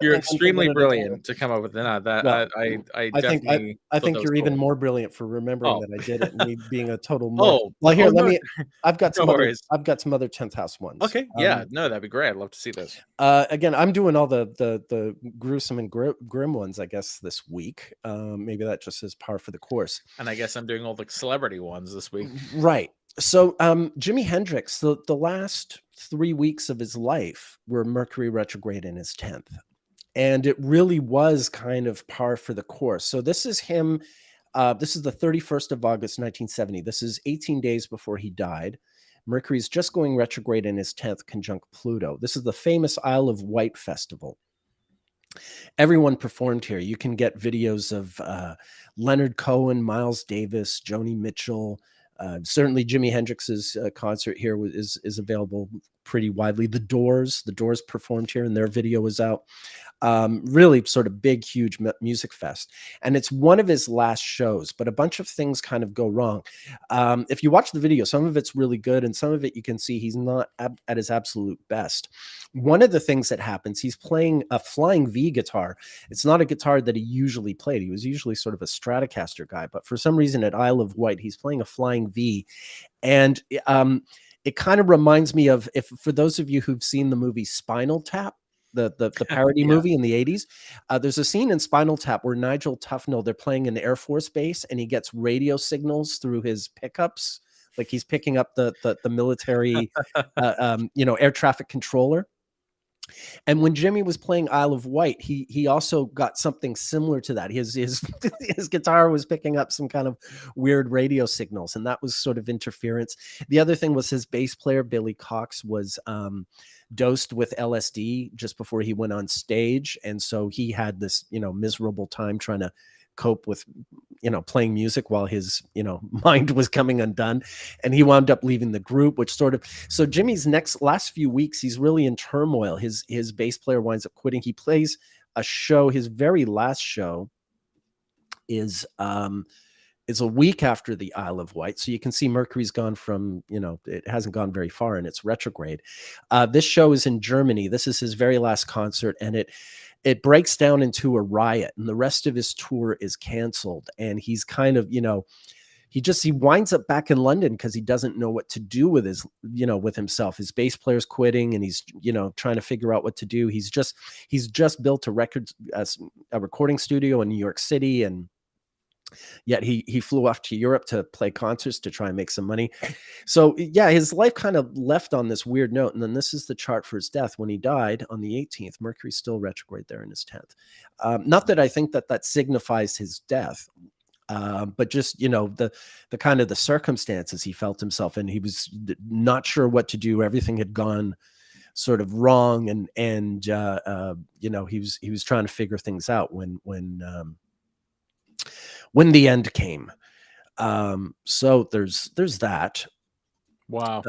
You're And then forget extremely it entirely. brilliant to come up with that. Well, I I think definitely I thought that think was you're even cool. more brilliant for remembering Oh, that I did it, and me being a total moron. oh, Well, here, oh let no, me. I've got no some other. worries. I've got some other 10th house ones. Okay, yeah, no, that'd be great. I'd love to see those. Again, I'm doing all the gruesome and grim ones, I guess, this week. Maybe that just is par for the course. And I guess I'm doing all the celebrity ones this week. Right. So, Jimi Hendrix, the last 3 weeks of his life were Mercury retrograde in his 10th. And it really was kind of par for the course. So this is him. This is the 31st of August, 1970. This is 18 days before he died. Mercury's just going retrograde in his 10th conjunct Pluto. This is the famous Isle of Wight festival. Everyone performed here. You can get videos of Leonard Cohen, Miles Davis, Joni Mitchell. Certainly Jimi Hendrix's concert here is available pretty widely. The Doors performed here and their video is out. Really sort of big, huge music fest. And it's one of his last shows, but a bunch of things kind of go wrong. If you watch the video, some of it's really good and some of it you can see he's not at his absolute best. One of the things that happens, he's playing a flying V guitar. It's not a guitar that he usually played. He was usually sort of a Stratocaster guy, but for some reason at Isle of Wight, he's playing a flying V. And it kind of reminds me of, if for those of you who've seen the movie Spinal Tap, the parody movie in the 80s, there's a scene in Spinal Tap where Nigel Tufnell, they're playing an Air Force base and he gets radio signals through his pickups, like he's picking up the military air traffic controller. And when Jimi was playing Isle of Wight, he also got something similar to that. His his guitar was picking up some kind of weird radio signals, and that was sort of interference. The other thing was his bass player Billy Cox was dosed with LSD just before he went on stage, and so he had this miserable time trying to cope with playing music while his mind was coming undone, and he wound up leaving the group, which sort of, so Jimmy's last few weeks he's really in turmoil. His bass player winds up quitting. He plays a show, his very last show is a week after the Isle of Wight, so you can see Mercury's gone from it hasn't gone very far in its retrograde. This show is in Germany. This is his very last concert, and it breaks down into a riot, and the rest of his tour is canceled. And he's kind of, he winds up back in London because he doesn't know what to do with his, with himself. His bass player's quitting, and he's, trying to figure out what to do. He's just built a recording studio in New York City, and yet he flew off to Europe to play concerts to try and make some money. So yeah, his life kind of left on this weird note. And then this is the chart for his death. When he died on the 18th, Mercury's still retrograde there in his 10th. Not that I think that signifies his death, but just, the kind of the circumstances he felt himself in. He was not sure what to do. Everything had gone sort of wrong. And he was trying to figure things out when the end came. So there's that. Wow.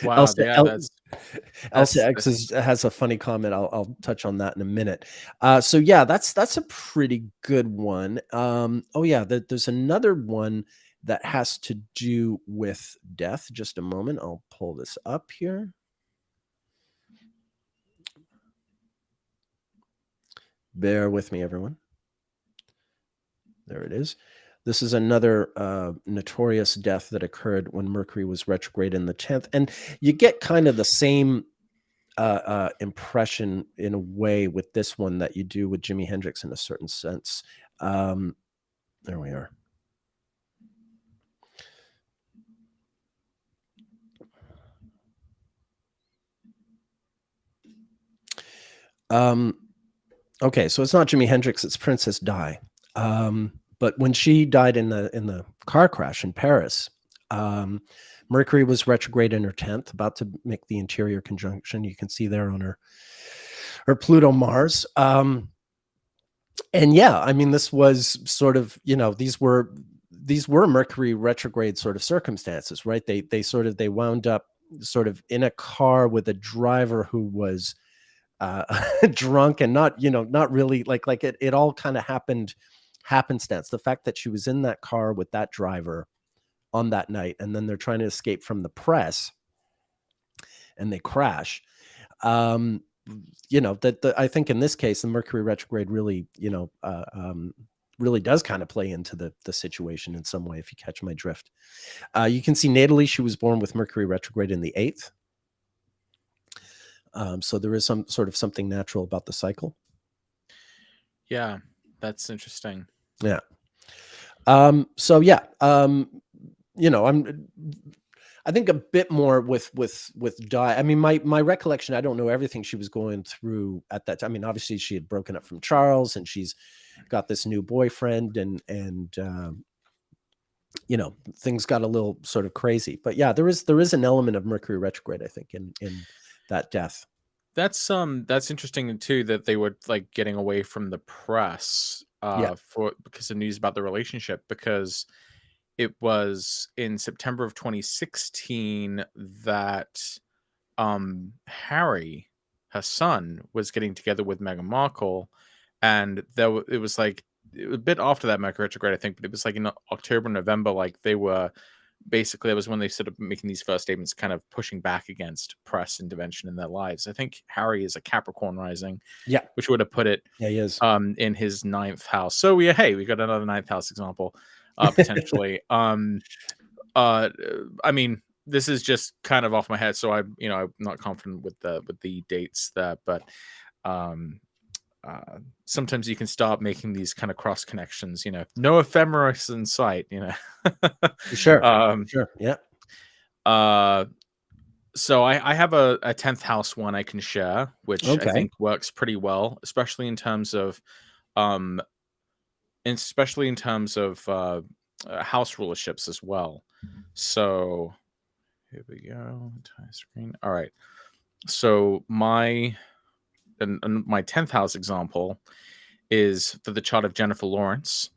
Wow. Elsa Yeah, X has a funny comment. I'll touch on that in a minute. So yeah, that's a pretty good one. Oh yeah, there's another one that has to do with death. Just a moment. I'll pull this up here. Bear with me, everyone. There it is. This is another notorious death that occurred when Mercury was retrograde in the 10th. And you get kind of the same impression in a way with this one that you do with Jimi Hendrix in a certain sense. There we are. Okay, so it's not Jimi Hendrix, it's Princess Di. But when she died in the car crash in Paris, Mercury was retrograde in her 10th, about to make the interior conjunction. You can see there on her Pluto Mars. And yeah, I mean, this was sort of, these were Mercury retrograde sort of circumstances, right? They wound up sort of in a car with a driver who was drunk and not, not really like it all kind of happened happenstance. The fact that she was in that car with that driver on that night, and then they're trying to escape from the press and they crash. I think in this case, the Mercury retrograde really, really does kind of play into the situation in some way, if you catch my drift. You can see natally, she was born with Mercury retrograde in the 8th. So there is some sort of something natural about the cycle. Yeah, that's interesting. Yeah. I think a bit more with Di. I mean, my recollection, I don't know everything she was going through at that time. I mean, obviously she had broken up from Charles and she's got this new boyfriend and things got a little sort of crazy. But yeah, there is an element of Mercury retrograde, I think, in that death. That's interesting too, that they were like getting away from the press because of news about the relationship, because it was in September of 2016 that Harry, her son, was getting together with Meghan Markle, and it was like a bit after that Mercury retrograde, I think, but it was like in October, November, like they were basically, that was when they started making these first statements, kind of pushing back against press intervention in their lives. I think Harry is a Capricorn rising, which would have put it he is in his 9th house. So we got another 9th house example potentially. I mean, this is just kind of off my head, so I'm not confident with the dates there, but sometimes you can start making these kind of cross connections, no ephemeris in sight, Sure. Sure. Yeah. So I have a 10th house one I can share, which I think works pretty well, especially in terms of house rulerships as well. So here we go. Entire screen. All right. So my 10th house example is for the chart of Jennifer Lawrence.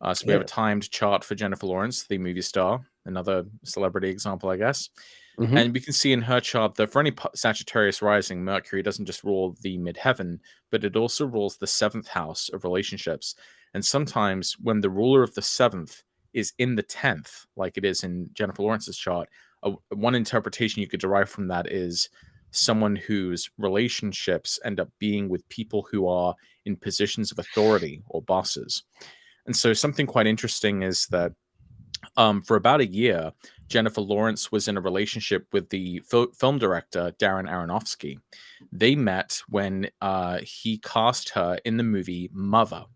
So we have a timed chart for Jennifer Lawrence, the movie star, another celebrity example, I guess. Mm-hmm. And we can see in her chart that for any Sagittarius rising, Mercury doesn't just rule the midheaven, but it also rules the 7th house of relationships. And sometimes when the ruler of the 7th is in the 10th, like it is in Jennifer Lawrence's chart, one interpretation you could derive from that is someone whose relationships end up being with people who are in positions of authority or bosses. And so something quite interesting is that for about a year, Jennifer Lawrence was in a relationship with the film director, Darren Aronofsky. They met when he cast her in the movie Mother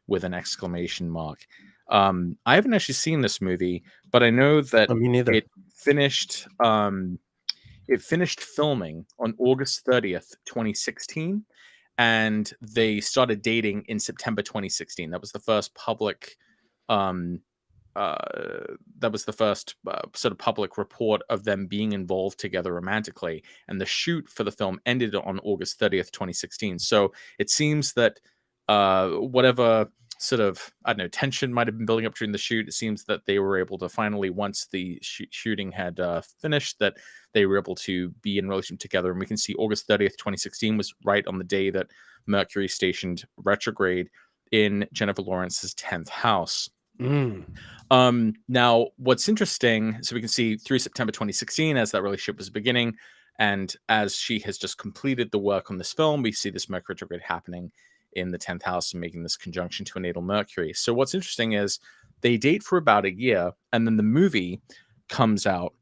with an exclamation mark. I haven't actually seen this movie, but I know that it finished filming on August 30th, 2016, and they started dating in September 2016. That was the first public sort of public report of them being involved together romantically. And the shoot for the film ended on August 30th, 2016. So it seems that whatever sort of, tension might have been building up during the shoot, it seems that they were able to finally, once the shooting had finished, that they were able to be in relationship together. And we can see August 30th, 2016 was right on the day that Mercury stationed retrograde in Jennifer Lawrence's 10th house. Now, what's interesting, so we can see through September 2016, as that relationship was beginning, and as she has just completed the work on this film, we see this Mercury retrograde happening in the 10th house and making this conjunction to a natal Mercury. So what's interesting is they date for about a year, and then the movie comes out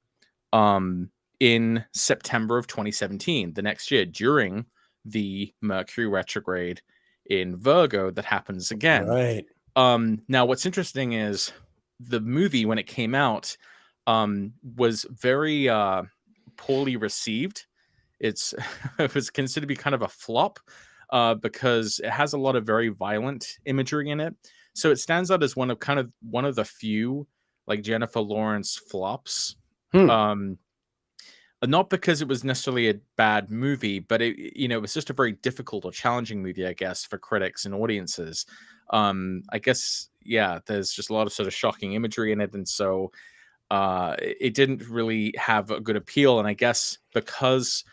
in September of 2017, the next year, during the Mercury retrograde in Virgo that happens again. Right. Now, what's interesting is the movie, when it came out, was very poorly received. It was considered to be kind of a flop because it has a lot of very violent imagery in it. So it stands out as one of the few like Jennifer Lawrence flops. Not because it was necessarily a bad movie, but it was just a very difficult or challenging movie, I guess, for critics and audiences. I guess, there's just a lot of sort of shocking imagery in it. And so it didn't really have a good appeal. And I guess because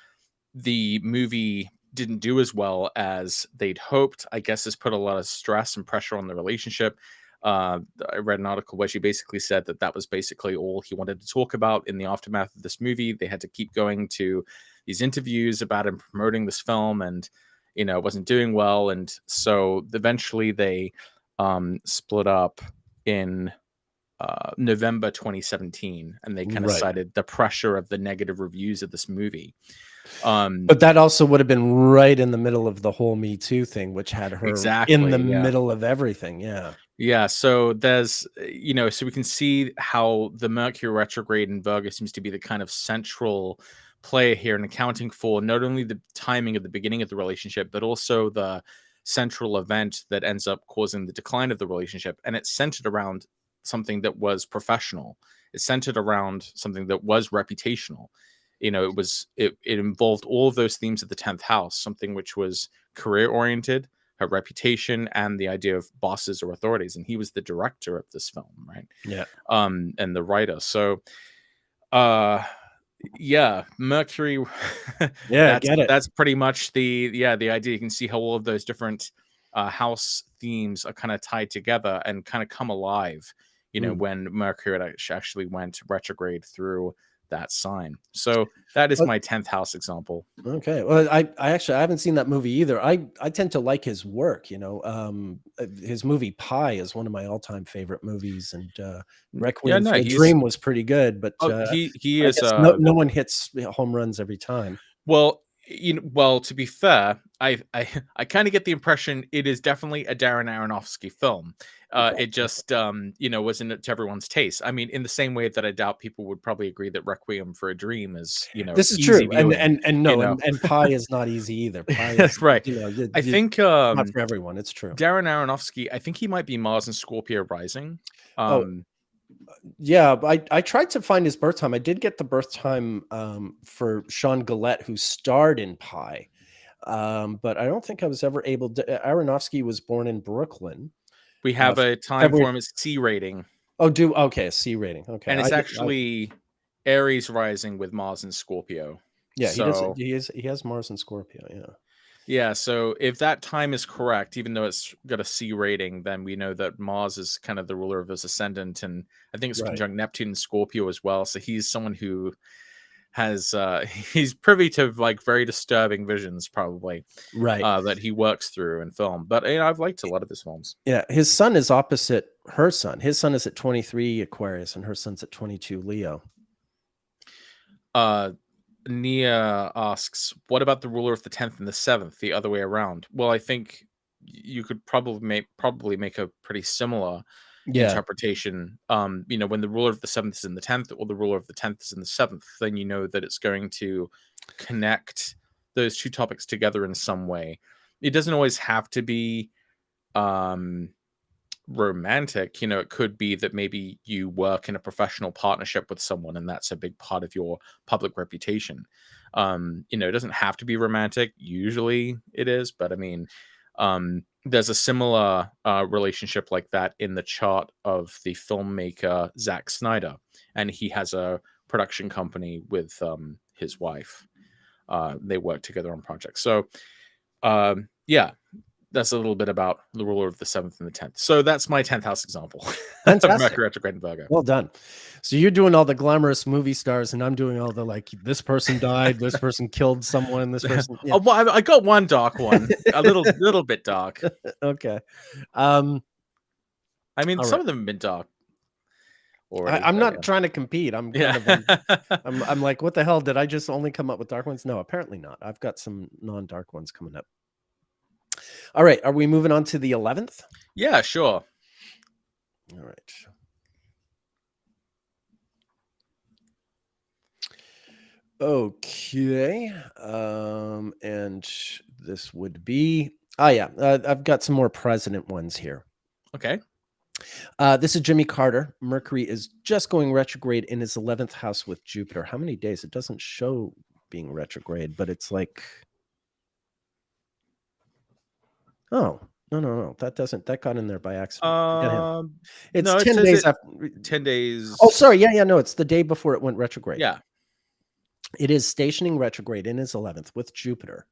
the movie didn't do as well as they'd hoped. I guess this put a lot of stress and pressure on the relationship. I read an article where she basically said that was basically all he wanted to talk about in the aftermath of this movie. They had to keep going to these interviews about him promoting this film, and it wasn't doing well. And so eventually they split up in November 2017, and they kind of cited the pressure of the negative reviews of this movie. But that also would have been right in the middle of the whole Me Too thing, which had her in the middle of everything. Yeah. So there's, so we can see how the Mercury retrograde in Virgo seems to be the kind of central player here in accounting for not only the timing of the beginning of the relationship, but also the central event that ends up causing the decline of the relationship. And it's centered around something that was professional. It's centered around something that was reputational. It involved all of those themes of the 10th house, something which was career oriented, her reputation, and the idea of bosses or authorities. And he was the director of this film, right? Yeah. And the writer. So Mercury. That's pretty much the idea. You can see how all of those different house themes are kind of tied together and kind of come alive, when Mercury actually went retrograde through that sign. So that is my 10th house example. Okay. Well, I haven't seen that movie either. I tend to like his work, his movie Pi is one of my all-time favorite movies, and Requiem for a Dream was pretty good, but he is no one hits home runs every time. Well, to be fair, I kind of get the impression it is definitely a Darren Aronofsky film. It just, wasn't to everyone's taste. I mean, in the same way that I doubt people would probably agree that Requiem for a Dream is, this is true, and Pi is not easy either. Pi is, right. I think not for everyone. It's true. Darren Aronofsky, I think he might be Mars and Scorpio rising. Yeah, I tried to find his birth time. I did get the birth time for Sean Gillette, who starred in Pi, but I don't think I was ever able to. Aronofsky was born in Brooklyn. We have a time for him as C rating. Okay, a C rating. Okay, and it's actually Aries rising with Mars and Scorpio. Yeah, he has Mars and Scorpio. Yeah. Yeah, so if that time is correct, even though it's got a C rating, then we know that Mars is kind of the ruler of his ascendant, and I think it's conjunct Neptune and Scorpio as well. So he's someone who has he's privy to like very disturbing visions, probably, that he works through in film. But I've liked a lot of his films. Yeah, his sun is opposite her sun. His sun is at 23 Aquarius, and her sun's at 22 Leo. Nia asks, what about the ruler of the 10th and the 7th, the other way around? Well, I think you could probably make a pretty similar interpretation. When the ruler of the 7th is in the 10th, or the ruler of the 10th is in the 7th, then you know that it's going to connect those two topics together in some way. It doesn't always have to be romantic. It could be that maybe you work in a professional partnership with someone, and that's a big part of your public reputation. It doesn't have to be romantic. Usually it is, but I mean, there's a similar relationship like that in the chart of the filmmaker Zack Snyder, and he has a production company with his wife. They work together on projects. So that's a little bit about the ruler of the 7th and the 10th. So that's my 10th house example. Fantastic. Mercury retrograde in Virgo. Well done. So you're doing all the glamorous movie stars, and I'm doing all the like, this person died, this person killed someone, this person. Yeah. Well, I got one dark one, a little bit dark. Okay. I mean, some of them have been dark. I'm not trying to compete. I'm kind of, I'm like, what the hell? Did I just only come up with dark ones? No, apparently not. I've got some non-dark ones coming up. All right. Are we moving on to the 11th? Yeah, sure. All right. Okay. And this would be, I've got some more president ones here. Okay. This is Jimmy Carter. Mercury is just going retrograde in his 11th house with Jupiter. How many days? It doesn't show being retrograde, but it's like, oh, no. That got in there by accident. It's 10 days after. 10 days. Oh, sorry. Yeah. No, it's the day before it went retrograde. Yeah. It is stationing retrograde in his 11th with Jupiter.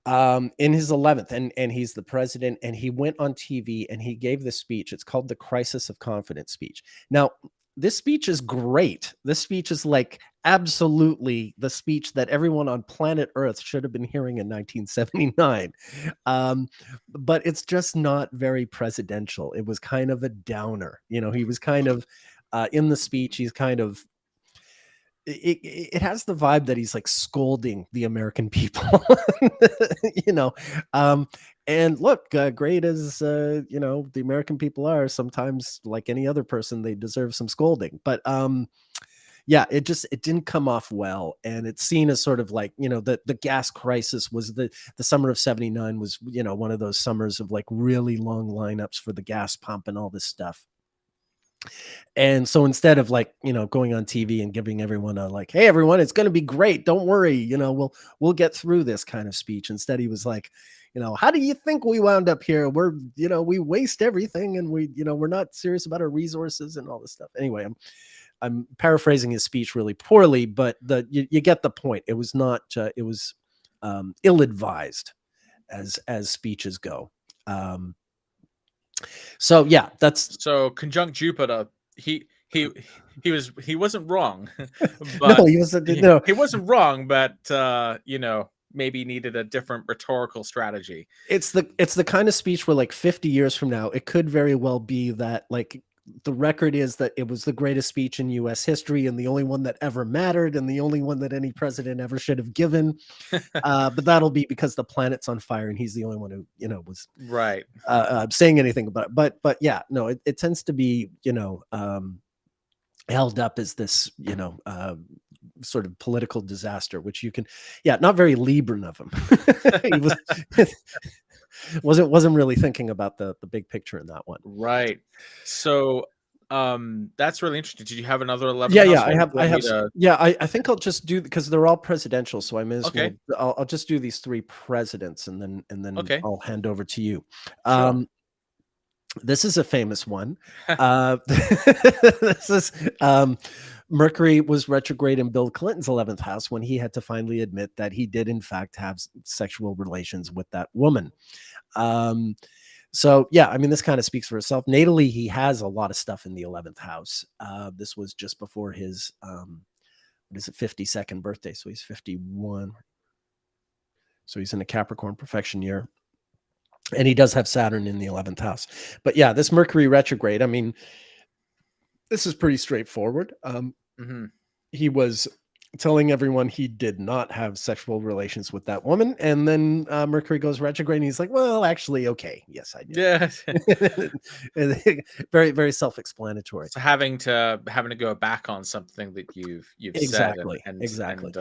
in his 11th, and he's the president, and he went on TV and he gave this speech. It's called the Crisis of Confidence speech. Now, this speech is great. This speech is like absolutely the speech that everyone on planet Earth should have been hearing in 1979. But it's just not very presidential. It was kind of a downer. He was kind of in the speech, he's kind of it has the vibe that he's like scolding the American people, you know. And look, great as the American people are, sometimes, like any other person, they deserve some scolding. But yeah, it didn't come off well, and it's seen as sort of like, the gas crisis was the summer of 79 was, one of those summers of like really long lineups for the gas pump and all this stuff. And so instead of like, going on TV and giving everyone a like, hey everyone, it's going to be great, don't worry, we'll get through this kind of speech. Instead, he was like, how do you think we wound up here? We're, we waste everything, and we're not serious about our resources and all this stuff. Anyway, I'm paraphrasing his speech really poorly, but you get the point. It was not, it was ill-advised as speeches go. So yeah, so conjunct Jupiter. He wasn't wrong, no, but he wasn't. No, he wasn't wrong, but maybe needed a different rhetorical strategy. It's the kind of speech where like 50 years from now, it could very well be that like the record is that it was the greatest speech in US history and the only one that ever mattered and the only one that any president ever should have given. But that'll be because the planet's on fire and he's the only one who, was right saying anything about it. But yeah, no, it tends to be, held up as this, sort of political disaster, which you can, not very Libran of him. He wasn't really thinking about the big picture in that one. Right. So that's really interesting. Did you have another 11? I think I'll just do, because they're all presidential, so I may as well I'll just do these three presidents and then okay. I'll hand over to you. Sure. This is a famous one. This is Mercury was retrograde in Bill Clinton's 11th house when he had to finally admit that he did in fact have sexual relations with that woman. So yeah, I mean, this kind of speaks for itself. Natally, he has a lot of stuff in the 11th house. This was just before his 52nd birthday, so he's 51. So he's in a Capricorn perfection year. And he does have Saturn in the 11th house. But yeah, this Mercury retrograde, I mean, this is pretty straightforward. He was telling everyone he did not have sexual relations with that woman. And then Mercury goes retrograde and he's like, well, actually, okay. Yes, I did. Yeah. Very, very self-explanatory. So having to go back on something that you've exactly said exactly.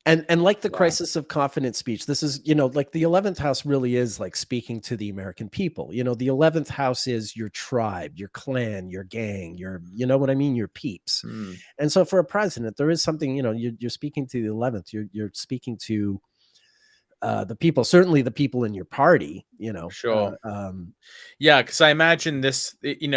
And like the crisis of confidence speech, this is, like the 11th house really is like speaking to the American people. The 11th house is your tribe, your clan, your gang, your, what I mean, your peeps. And so for a president, there is something, you're speaking to the 11th, you're speaking to the people, certainly the people in your party, Sure. Yeah, because I imagine this,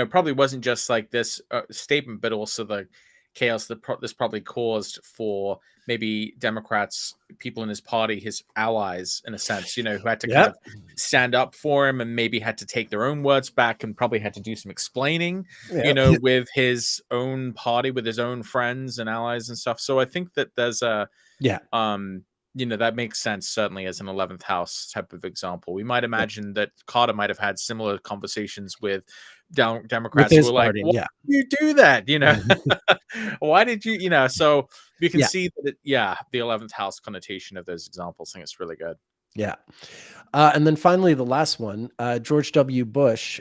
probably wasn't just like this statement, but also the chaos that this probably caused for maybe Democrats, people in his party, his allies, in a sense, who had to kind of stand up for him and maybe had to take their own words back and probably had to do some explaining, with his own party, with his own friends and allies and stuff. So I think that there's a, that makes sense, certainly as an 11th house type of example. We might imagine that Carter might have had similar conversations with Democrats who were like, why did you do that? Why did you, so you can see that, the 11th house connotation of those examples. I think it's really good. Yeah. And then finally, the last one, George W. Bush,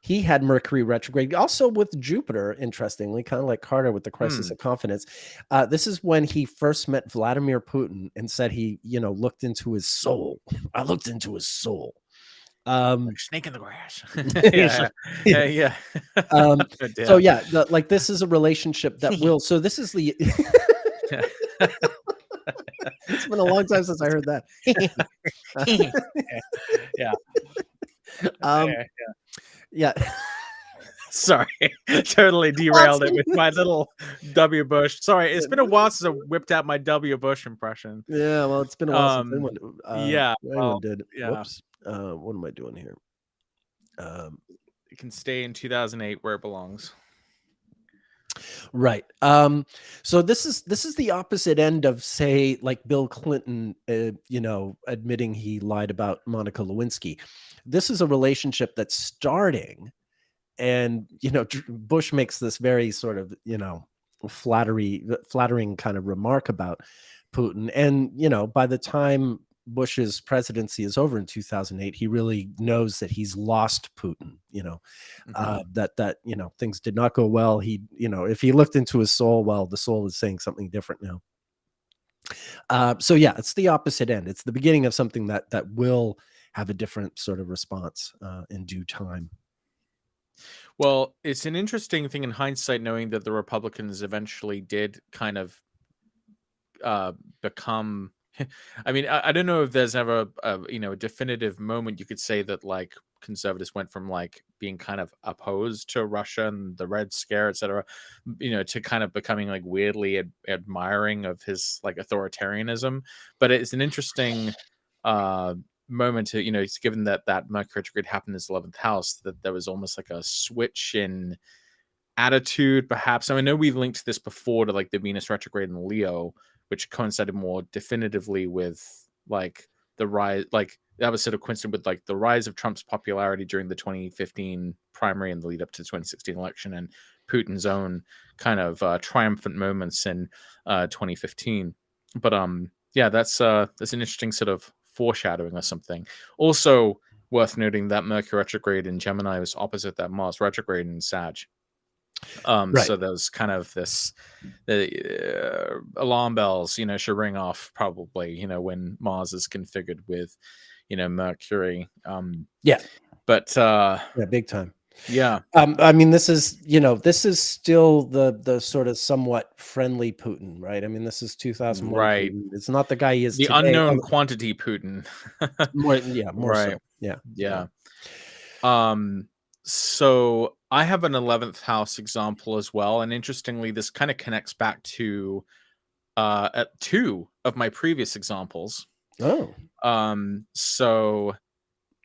he had Mercury retrograde, also with Jupiter, interestingly, kind of like Carter with the crisis of confidence. This is when he first met Vladimir Putin and said he, looked into his soul. I looked into his soul. Like snake in the grass. So yeah, like this is a relationship that will. So this is the. It's been a long time since I heard that. Yeah. Sorry, totally derailed it with my little W. Bush. Sorry, it's been a while since I whipped out my W. Bush impression. Yeah, well, it's been a while since Yeah, anyone did. yeah. Whoops. What am I doing here? It can stay in 2008 where it belongs. Right. So this is the opposite end of, say, like Bill Clinton, admitting he lied about Monica Lewinsky. This is a relationship that's starting, and Bush makes this very sort of flattering kind of remark about Putin, and by the time Bush's presidency is over in 2008, he really knows that he's lost Putin. That things did not go well. He, if he looked into his soul, well, the soul is saying something different now. So yeah, it's the opposite end. It's the beginning of something that will have a different sort of response in due time. Well, it's an interesting thing in hindsight, knowing that the Republicans eventually did kind of become. I mean, I don't know if there's ever a definitive moment you could say that like conservatives went from like being kind of opposed to Russia and the Red Scare, etc., to kind of becoming like weirdly admiring of his like authoritarianism. But it's an interesting moment to it's given that Mercury retrograde happened in his 11th house, that there was almost like a switch in attitude, perhaps. I know we've linked this before to like the Venus retrograde in Leo, which coincided more definitively with like the rise, like that was sort of coincident with like the rise of Trump's popularity during the 2015 primary and the lead up to the 2016 election, and Putin's own kind of triumphant moments in 2015. But yeah, that's an interesting sort of foreshadowing or something. Also worth noting that Mercury retrograde in Gemini was opposite that Mars retrograde in Sag. Right. So there's kind of this alarm bells, should ring off probably, when Mars is configured with, Mercury. Yeah. But yeah, big time. Yeah. I mean, this is still the sort of somewhat friendly Putin, right? I mean, this is 2001. Right. Putin. It's not the guy he is the today. unknown quantity Putin. more right. so. Yeah. So I have an 11th house example as well, and interestingly, this kind of connects back to at two of my previous examples. Oh. So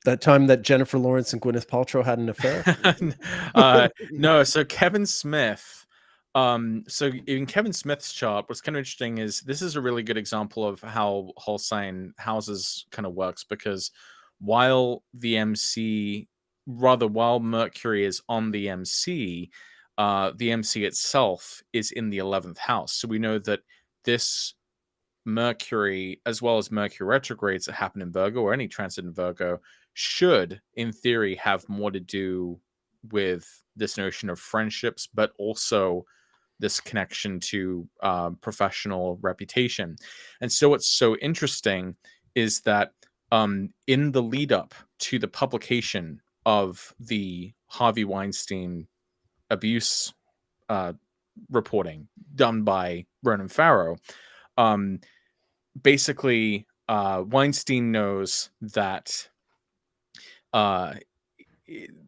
that time that Jennifer Lawrence and Gwyneth Paltrow had an affair? No, so Kevin Smith. So in Kevin Smith's chart, what's kind of interesting is this is a really good example of how whole sign houses kind of works, because while Mercury is on the MC itself is in the 11th house. So we know that this Mercury, as well as Mercury retrogrades that happen in Virgo, or any transit in Virgo, should, in theory, have more to do with this notion of friendships, but also this connection to professional reputation. And so what's so interesting is that in the lead up to the publication of the Harvey Weinstein abuse reporting done by Ronan Farrell, basically Weinstein knows that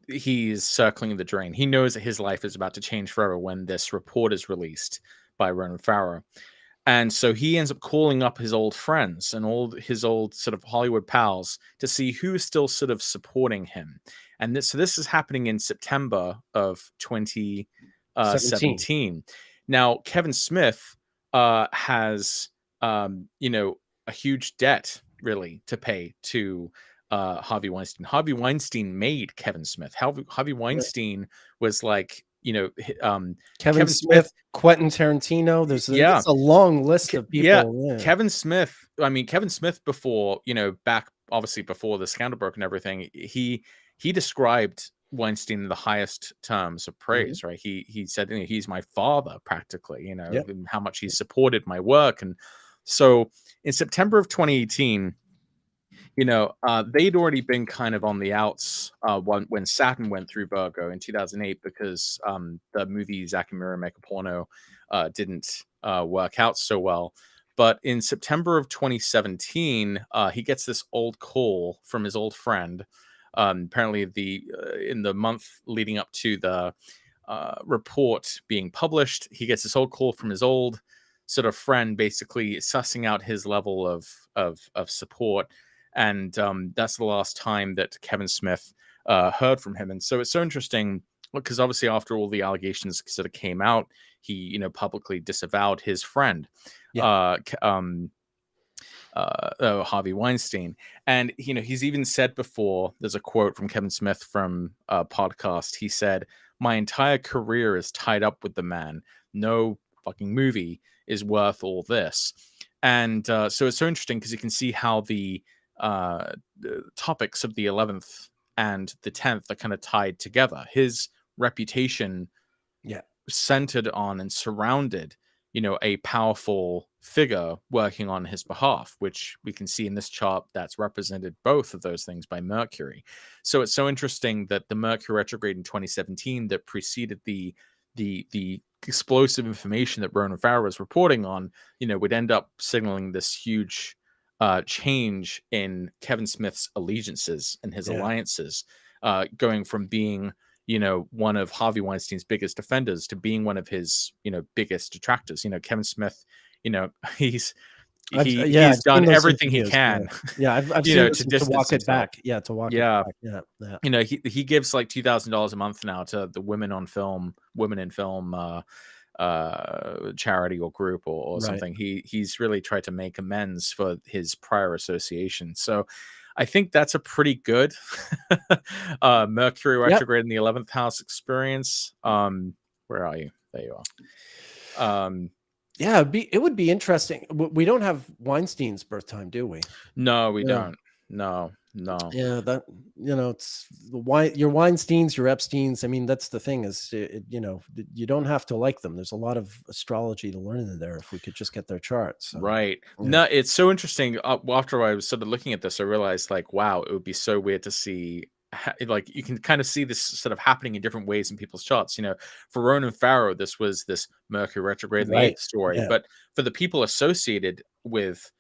he's circling the drain. He knows that his life is about to change forever when this report is released by Ronan Farrell. And so he ends up calling up his old friends and all his old sort of Hollywood pals to see who's still sort of supporting him. And this is happening in September of 2017. Now, Kevin Smith has, a huge debt really to pay to Harvey Weinstein. Harvey Weinstein made Kevin Smith. Harvey Weinstein was like, Kevin Smith, Quentin Tarantino. There's a long list of people. Yeah. Kevin Smith. I mean, Kevin Smith before, back obviously before the scandal broke and everything, he described Weinstein in the highest terms of praise, right? He said, he's my father practically, and how much he supported my work. And so in September of 2018, they'd already been kind of on the outs when Saturn went through Virgo in 2008, because the movie Zack and Miri Make a Porno didn't work out so well. But in September of 2017, he gets this old call from his old friend Apparently, in the month leading up to the report being published, he gets this old call from his old sort of friend, basically sussing out his level of support, and that's the last time that Kevin Smith heard from him. And so it's so interesting because obviously after all the allegations sort of came out, he publicly disavowed his friend. Yeah. Harvey Weinstein. And, he's even said before, there's a quote from Kevin Smith from a podcast. He said, "My entire career is tied up with the man. No fucking movie is worth all this." And so it's so interesting because you can see how the topics of the 11th and the 10th are kind of tied together. His reputation centered on and surrounded a powerful figure working on his behalf, which we can see in this chart that's represented both of those things by Mercury. So it's so interesting that the Mercury retrograde in 2017 that preceded the explosive information that Ronan Farrell was reporting on, would end up signaling this huge change in Kevin Smith's allegiances and his alliances, going from being one of Harvey Weinstein's biggest defenders to being one of his, biggest detractors. Kevin Smith, he's done everything he can. I've seen to walk it back. To walk it back. Yeah. He gives like $2,000 a month now to the Women in Film charity or group or something. He's really tried to make amends for his prior association. So I think that's a pretty good Mercury retrograde in the 11th house experience. Where are you? There you are. It would be interesting. We don't have Weinstein's birth time, do we? No, we don't. No. Yeah, that it's your Weinsteins, your Epsteins. I mean, that's the thing is, you don't have to like them. There's a lot of astrology to learn in there if we could just get their charts. So, right. Yeah. No, it's so interesting. After I was sort of looking at this, I realized like, wow, it would be so weird to see. Like you can kind of see this sort of happening in different ways in people's charts. For Ronan Farrell, this was this Mercury retrograde in the 8th story, but for the people associated with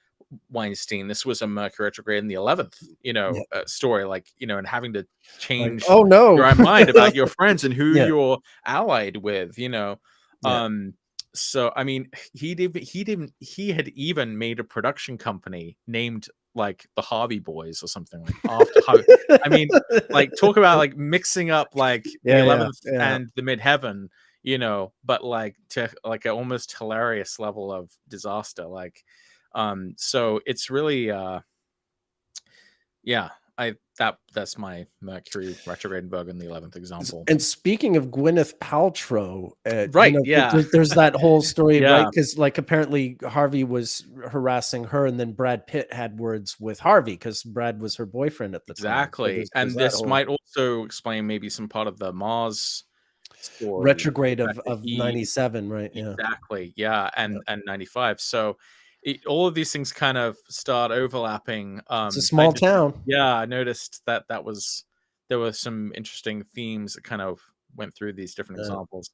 Weinstein, this was a Mercury retrograde in the 11th, story, like, and having to change your mind about your friends and who you're allied with, so I mean, he had even made a production company named like the Harvey Boys or something like after Harvey. I mean, like talk about like mixing up like the 11th and the midheaven, but like to like an almost hilarious level of disaster. Like, so it's really, that's my Mercury retrograde in Virgo in the 11th example. And speaking of Gwyneth Paltrow, there's that whole story, right? Because like apparently Harvey was harassing her, and then Brad Pitt had words with Harvey because Brad was her boyfriend at the time. Exactly, and this might also explain maybe some part of the Mars story, retrograde of 97, right? Exactly, and 95. So all of these things kind of start overlapping. It's a small town. I noticed that there were some interesting themes that kind of went through these different examples.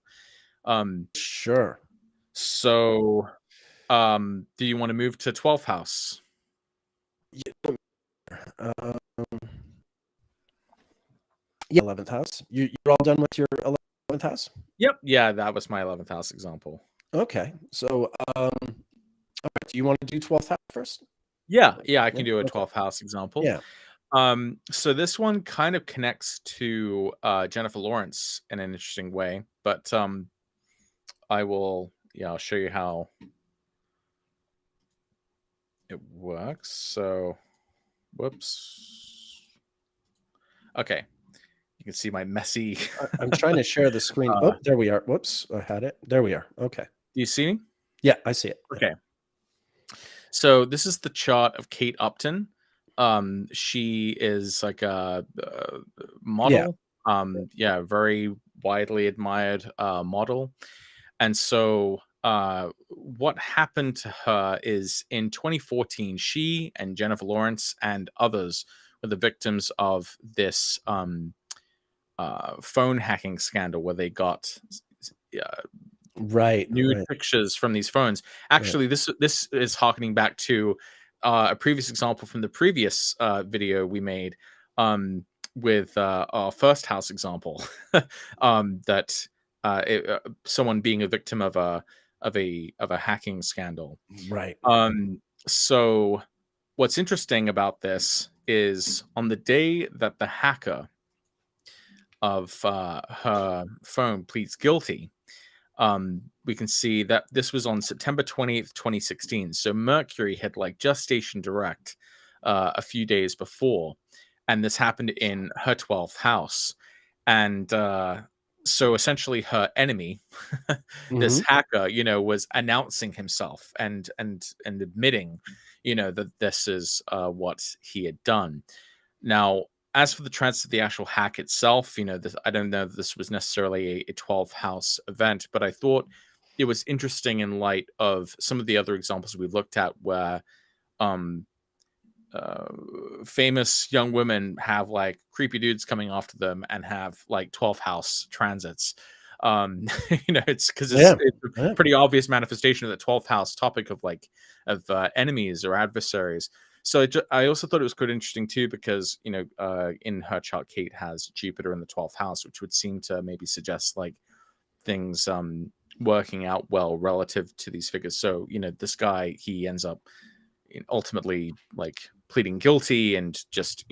Sure. So, do you want to move to 12th house? 11th house. You're all done with your 11th house? Yep. Yeah, that was my 11th house example. Okay. So, all right, do you want to do 12th house first? Yeah, I can do a 12th house example. Yeah. So this one kind of connects to Jennifer Lawrence in an interesting way, but I'll show you how it works. So, whoops. Okay. You can see my messy. I'm trying to share the screen. Oh, there we are. Whoops, I had it. There we are. Okay. Do you see me? Yeah, I see it. Okay. So this is the chart of Kate Upton. She is like a model. Very widely admired model. And so what happened to her is in 2014, she and Jennifer Lawrence and others were the victims of this phone hacking scandal where they got nude pictures from these phones. Actually, this is harkening back to a previous example from the previous video we made. with our first house example, that someone being a victim of a hacking scandal. Right. So what's interesting about this is on the day that the hacker of her phone pleads guilty, we can see that this was on September 20th, 2016. So Mercury had like just stationed direct a few days before, and this happened in her 12th house. And so essentially her enemy, this Mhm. hacker, was announcing himself and admitting, that this is what he had done. Now, as for the transit of the actual hack itself, I don't know if this was necessarily a 12th house event, but I thought it was interesting in light of some of the other examples we've looked at where um, famous young women have like creepy dudes coming after them and have like 12th house transits. It's because Yeah. it's Yeah. a pretty obvious manifestation of the 12th house topic of enemies or adversaries. So I also thought it was quite interesting too, because in her chart, Kate has Jupiter in the 12th house, which would seem to maybe suggest like things working out well relative to these figures. So this guy, he ends up ultimately like pleading guilty and just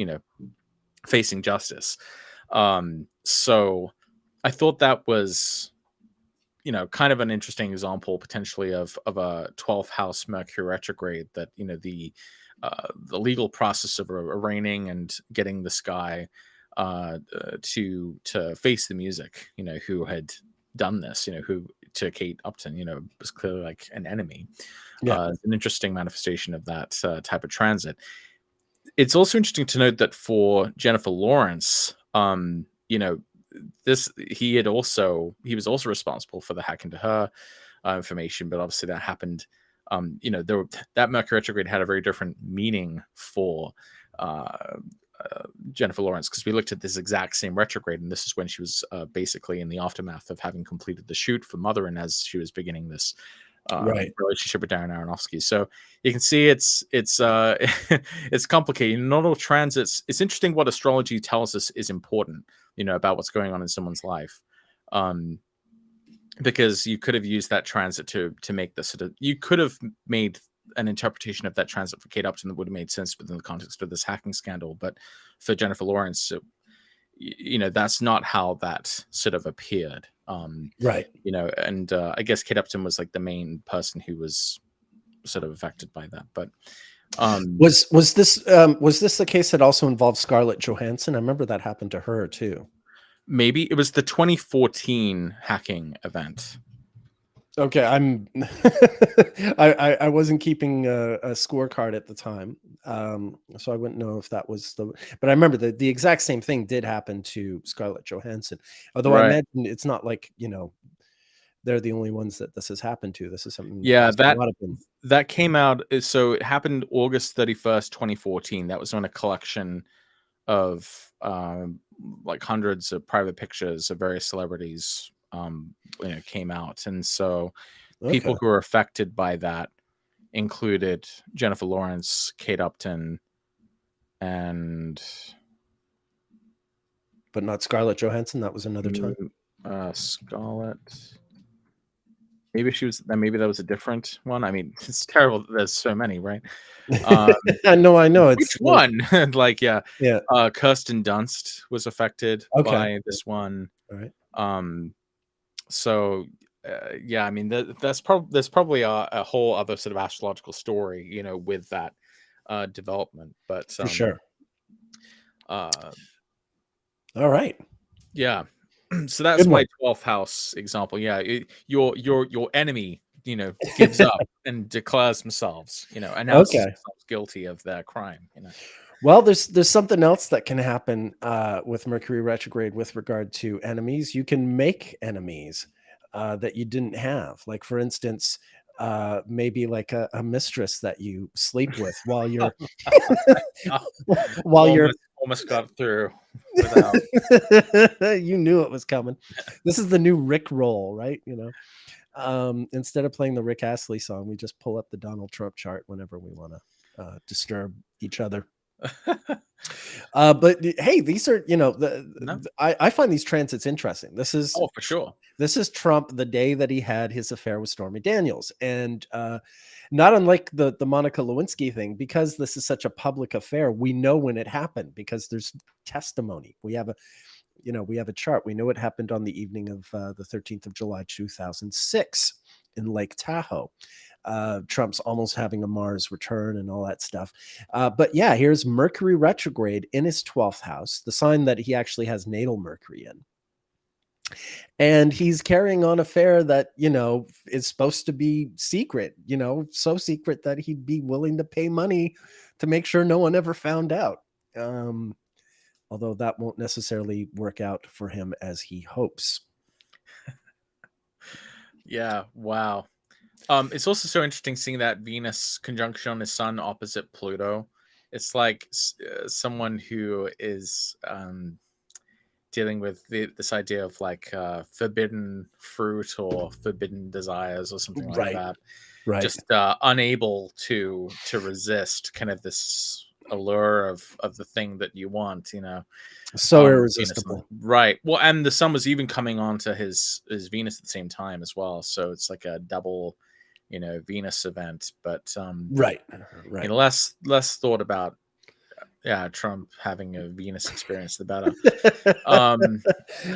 facing justice. So I thought that was kind of an interesting example potentially of a 12th house Mercury retrograde, that the legal process of arraigning and getting this guy to face the music, who had done this, who to Kate Upton, was clearly like an enemy. Yeah. It's an interesting manifestation of that type of transit. It's also interesting to note that for Jennifer Lawrence, this he was also responsible for the hack into her information, but obviously that happened. That Mercury retrograde had a very different meaning for Jennifer Lawrence, because we looked at this exact same retrograde, and this is when she was basically in the aftermath of having completed the shoot for Mother, and as she was beginning this Right. relationship with Darren Aronofsky. So you can see it's it's complicated. Not all transits. It's interesting what astrology tells us is important, about what's going on in someone's life. Because you could have used that transit to make this sort of, you could have made an interpretation of that transit for Kate Upton that would have made sense within the context of this hacking scandal. But for Jennifer Lawrence, that's not how that sort of appeared. Right. And I guess Kate Upton was like the main person who was sort of affected by that. But Was this the case that also involved Scarlett Johansson? I remember that happened to her too. maybe it was the 2014 hacking event. Okay, I wasn't keeping a scorecard at the time, so I wouldn't know if that was the. But I remember the exact same thing did happen to Scarlett Johansson. Although I Right. imagine it's not like they're the only ones that this has happened to. This is something. Yeah, there's a lot of them. that came out. So it happened August 31st, 2014. That was when a collection of like hundreds of private pictures of various celebrities came out, and so people Okay, who were affected by that included Jennifer Lawrence, Kate Upton, and but not Scarlett Johansson. That was another time. Scarlett. Maybe maybe that was a different one. I mean, it's terrible that there's so many, right? I know. Which It's one? Like, yeah. yeah. Kirsten Dunst was affected Okay. by this one. All right. So yeah, I mean, there's probably a whole other sort of astrological story, with that development. But For sure. uh, All right. yeah. So that's Good my one. 12th house example. Yeah, your enemy, gives up and declares themselves, announces Okay. themselves guilty of their crime. Well, there's something else that can happen with Mercury retrograde with regard to enemies. You can make enemies that you didn't have. Like for instance, maybe like a mistress that you sleep with while you're while you're Almost got through without. you knew it was coming. This is the new Rick roll, right? Instead of playing the Rick Astley song, we just pull up the Donald Trump chart whenever we want to disturb each other. But hey, these are, No? I find these transits interesting. Oh, for sure. This is Trump the day that he had his affair with Stormy Daniels, and not unlike the Monica Lewinsky thing, because this is such a public affair. We know when it happened because there's testimony. We have a chart. We know it happened on the evening of the 13th of July, 2006, in Lake Tahoe. Trump's almost having a Mars return and all that stuff. But yeah, here's Mercury retrograde in his 12th house, the sign that he actually has natal Mercury in. And he's carrying on an affair that, is supposed to be secret, so secret that he'd be willing to pay money to make sure no one ever found out. Although that won't necessarily work out for him as he hopes. Yeah, wow. It's also so interesting seeing that Venus conjunction on his sun opposite Pluto. It's like someone who is dealing with this idea of like forbidden fruit or forbidden desires or something like that. Right. Just unable to resist kind of this allure of the thing that you want, so irresistible. Right. Well, and the sun was even coming onto his Venus at the same time as well, so it's like a double Venus event. But right. Less thought about Trump having a Venus experience, the better.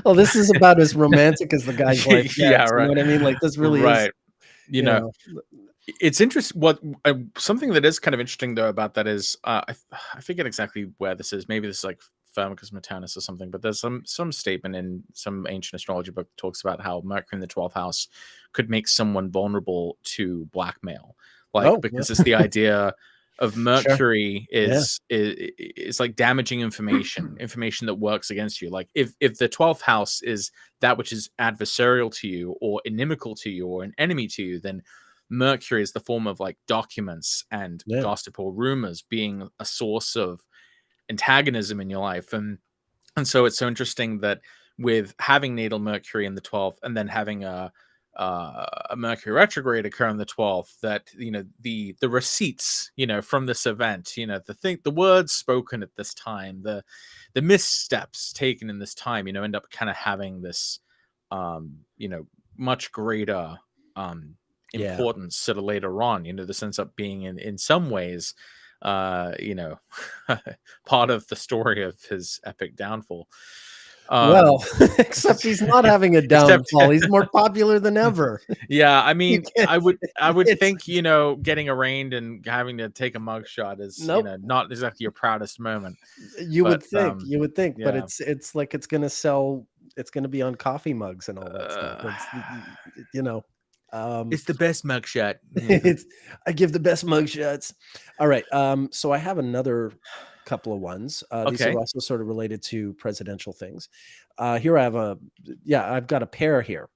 Well, this is about as romantic as the guy's life. Yeah, right. You know what I mean? Like, this really right. is. It's interesting. What something that is kind of interesting though about that is I forget exactly where this is. Maybe this is like Firmicus Maternus or something. But there's some statement in some ancient astrology book that talks about how Mercury in the 12th house could make someone vulnerable to blackmail, because it's the idea of Mercury is like damaging information that works against you. Like if the 12th house is that which is adversarial to you or inimical to you or an enemy to you, then Mercury is the form of like documents and gossip or rumors being a source of antagonism in your life. And so it's so interesting that with having natal Mercury in the 12th and then having a Mercury retrograde occur on the 12th, that the receipts from this event, the words spoken at this time, the missteps taken in this time, end up kind of having this much greater importance sort of later on. This ends up being in some ways part of the story of his epic downfall. Well, except he's not having a downfall. He's more popular than ever. Yeah, I mean, I would think, getting arraigned and having to take a mugshot is not exactly your proudest moment. You would think, yeah. But it's like it's gonna sell. It's gonna be on coffee mugs and all that stuff. It's the best mugshot. I give the best mugshots. All right. So I have another couple of ones. These are also sort of related to presidential things. Here I have I've got a pair here.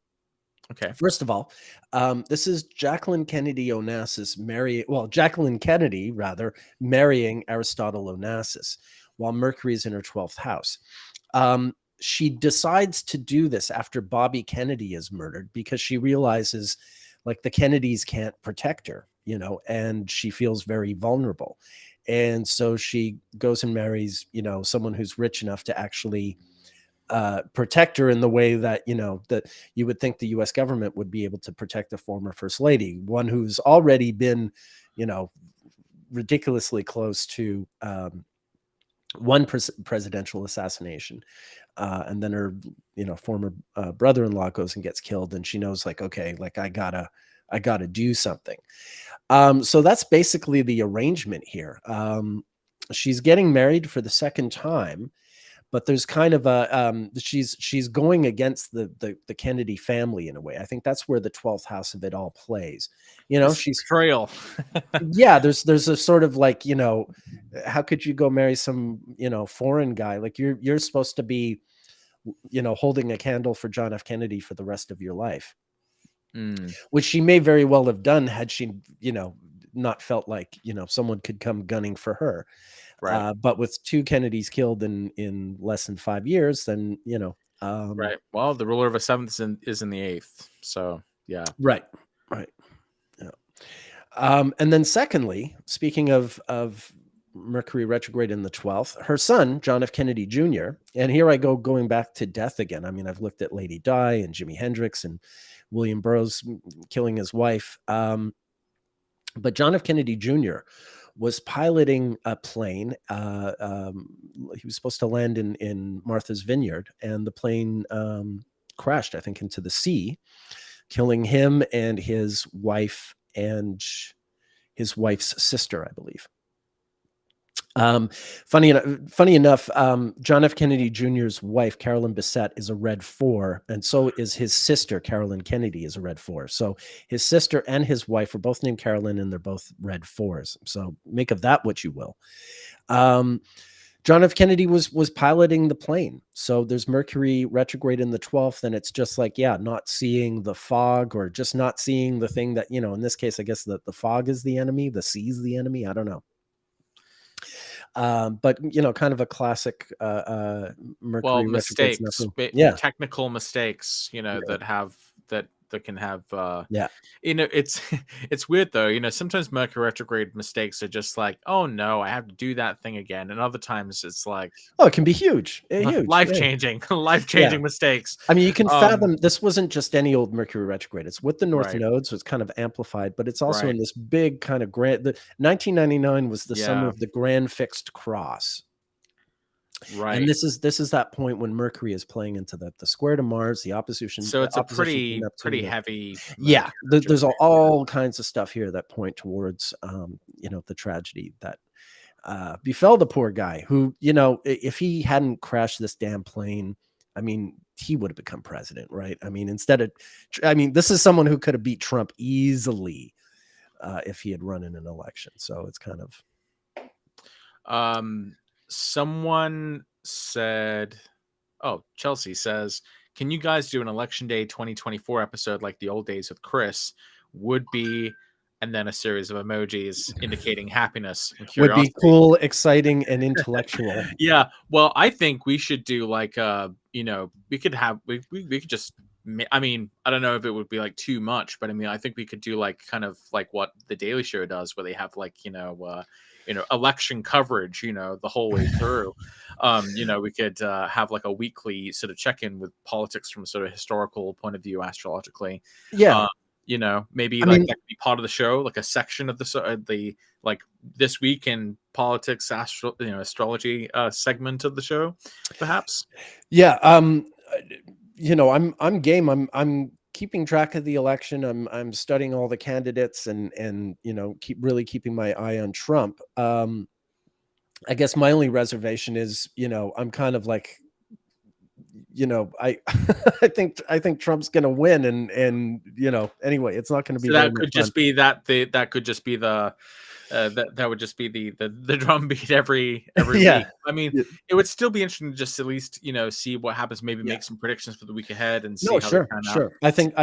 Okay. First of all, this is Jacqueline Kennedy Onassis Jacqueline Kennedy marrying Aristotle Onassis while Mercury is in her 12th house. She decides to do this after Bobby Kennedy is murdered because she realizes like the Kennedys can't protect her, and she feels very vulnerable. And so she goes and marries, someone who's rich enough to actually protect her in the way that, that you would think the US government would be able to protect a former first lady, one who's already been, ridiculously close to one presidential assassination. And then her, former brother-in-law goes and gets killed, and she knows like, okay, like I gotta do something. So that's basically the arrangement here. She's getting married for the second time, but there's kind of a she's going against the Kennedy family in a way. I think that's where the 12th house of it all plays. She's betrayal. Yeah, there's a sort of like, how could you go marry some, foreign guy? Like you're supposed to be, holding a candle for John F. Kennedy for the rest of your life. Which she may very well have done had she, not felt like, someone could come gunning for her. Right. But with two Kennedys killed in less than 5 years, then, right. Well, the ruler of a seventh is in the eighth. So, yeah. Right. Yeah. And then secondly, speaking of Mercury retrograde in the 12th. Her son, John F. Kennedy Jr., and here I go going back to death again. I mean, I've looked at Lady Di and Jimi Hendrix and William Burroughs killing his wife. But John F. Kennedy Jr. was piloting a plane. He was supposed to land in Martha's Vineyard, and the plane crashed, I think, into the sea, killing him and his wife and his wife's sister, I believe. Funny enough, John F. Kennedy Jr.'s wife, Carolyn Bessette, is a red 4, and so is his sister, Carolyn Kennedy, is a red 4. So his sister and his wife are both named Carolyn, and they're both red 4s. So make of that what you will. John F. Kennedy was piloting the plane. So there's Mercury retrograde in the 12th, and it's just like, yeah, not seeing the fog, or just not seeing the thing that, you know, in this case, I guess the fog is the enemy, the sea is the enemy. I don't know. But you know, kind of a classic Mercury mistakes, technical mistakes, you know, that can have you know, it's weird though, you know, sometimes Mercury retrograde mistakes are just like, oh no, I have to do that thing again, and other times it's like, oh, it can be huge life-changing mistakes. I mean, you can fathom this wasn't just any old Mercury retrograde. It's with the North Node, so it's kind of amplified, but it's also in this big kind of grand. The 1999 was the summer of the grand fixed cross. Right. And this is that point when Mercury is playing into the square to Mars, the opposition. So it's a pretty heavy. Yeah. There's all kinds of stuff here that point towards, you know, the tragedy that befell the poor guy who, you know, if he hadn't crashed this damn plane, I mean, he would have become president, right? I mean, this is someone who could have beat Trump easily if he had run in an election. So it's kind of. Someone said, Chelsea says, can you guys do an election day 2024 episode like the old days with Chris? Would be, and then a series of emojis indicating happiness and curiosity. Would be cool, exciting, and intellectual. Yeah. Well, I think we should do like, you know, we could just, I mean, I don't know if it would be like too much, but I mean, I think we could do like kind of like what the Daily Show does, where they have like, you know, election coverage, you know, the whole way through. You know, we could have like a weekly sort of check-in with politics from a sort of historical point of view, astrologically. Yeah. You know, maybe that could be part of the show, like a section of the like this week in politics, astrology segment of the show, perhaps. Yeah. You know, I'm game. I'm keeping track of the election. I'm studying all the candidates and you know, keeping my eye on Trump. I guess my only reservation is, you know, I'm kind of like, you know, I I think Trump's going to win, and you know, anyway, it's not going to be. So that could just be that could just be the that would just be the drum beat every week. I mean, it would still be interesting to just at least, you know, see what happens. Maybe make some predictions for the week ahead and see how they turn out. I think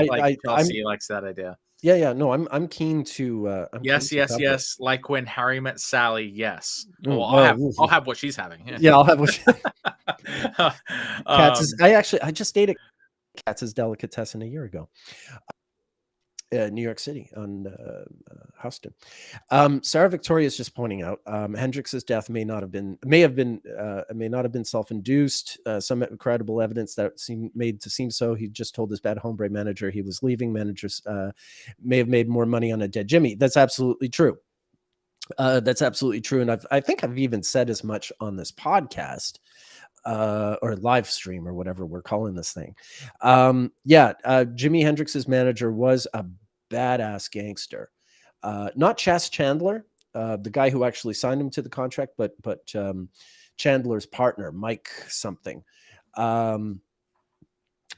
Chelsea likes that idea. Yeah. No, I'm keen to. Yes. Like when Harry met Sally. Yes. Well, I'll have what she's having. Yeah, I'll have what. I just ate a Katz's delicatessen a year ago. New York City on Houston. Sarah Victoria is just pointing out Hendrix's death may not have been self-induced. Some incredible evidence that seemed made to seem so. He just told his bad hombre manager he was leaving. Managers may have made more money on a dead Jimi. That's absolutely true. And I think I've even said as much on this podcast. Or live stream or whatever we're calling this thing. Jimi Hendrix's manager was a badass gangster. Not Chas Chandler, the guy who actually signed him to the contract, but Chandler's partner, Mike something. I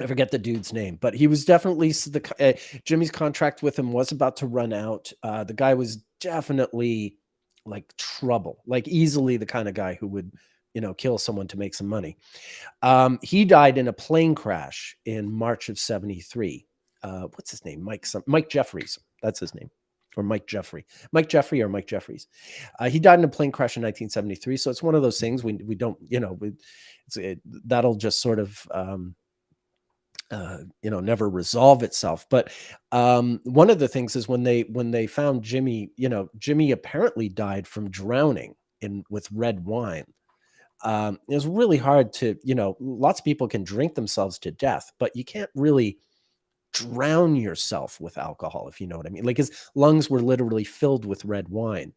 forget the dude's name, but he was definitely Jimmy's contract with him was about to run out. The guy was definitely like trouble, like easily the kind of guy who would, you know, kill someone to make some money. He died in a plane crash in March of 73. What's his name? Mike Jeffries. That's his name. Or Mike Jeffrey or Mike Jeffries. He died in a plane crash in 1973. So it's one of those things we don't, you know, that'll just sort of, you know, never resolve itself. But one of the things is when they found Jimi, you know, Jimi apparently died from drowning. with red wine. It was really hard to, lots of people can drink themselves to death, but you can't really drown yourself with alcohol, if you know what I mean. Like his lungs were literally filled with red wine.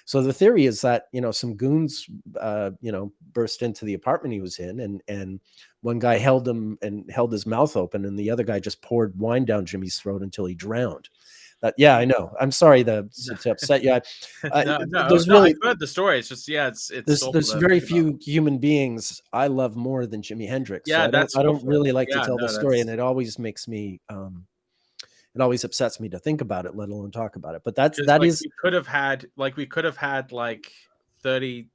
So the theory is that, some goons, burst into the apartment he was in, and one guy held his mouth open, and the other guy just poured wine down Jimmy's throat until he drowned. Yeah, I know. I'm sorry to upset you. There's really, I've heard the story. It's just, there's very few human beings I love more than Jimi Hendrix. Yeah, so I don't really like to Yeah, tell no, the story, and it always makes me, it always upsets me to think about it, let alone talk about it. But that is, we could have had like 30,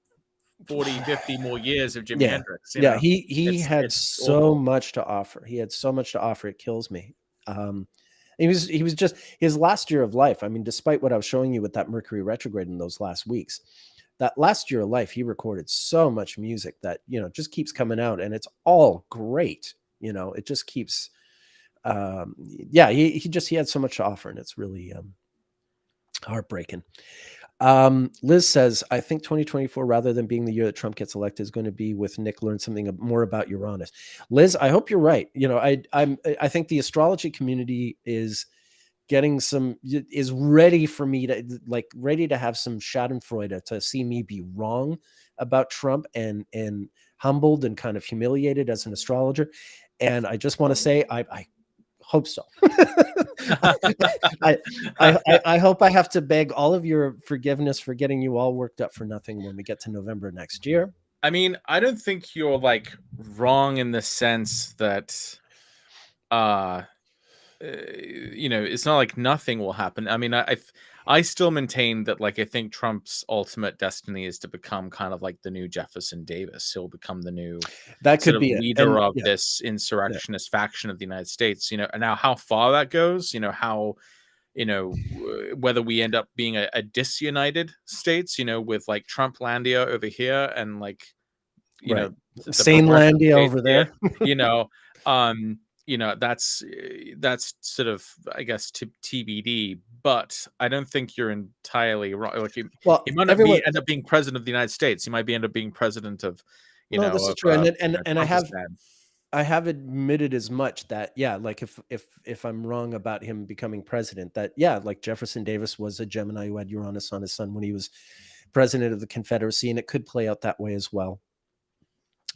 40, 50 more years of Jimi Hendrix. He had so much to offer. He had so much to offer. It kills me. He was just his last year of life. I mean, despite what I was showing you with that Mercury retrograde in those last weeks, that last year of life, he recorded so much music that, just keeps coming out, and it's all great. It just keeps, he had so much to offer, and it's really heartbreaking. Liz says, I think 2024, rather than being the year that Trump gets elected, is going to be with Nick learn something more about Uranus. Liz, I hope you're right. I think the astrology community is ready for me to ready to have some schadenfreude to see me be wrong about Trump and humbled and kind of humiliated as an astrologer. And I just want to say, I hope so. I hope I have to beg all of your forgiveness for getting you all worked up for nothing when we get to November next year. I mean, I don't think you're wrong in the sense that, it's not like nothing will happen. I mean, I still maintain that, I think Trump's ultimate destiny is to become kind of like the new Jefferson Davis. He'll become the new leader of this insurrectionist faction of the United States. And now how far that goes, how, whether we end up being a disunited states, with Trumplandia over here and Sanelandia over there, that's sort of, I guess, TBD, but I don't think you're entirely wrong. He might not end up being president of the United States. He might end up being president of, this is true. And I have admitted as much that, if I'm wrong about him becoming president, that, Jefferson Davis was a Gemini who had Uranus on his sun when he was president of the Confederacy, and it could play out that way as well.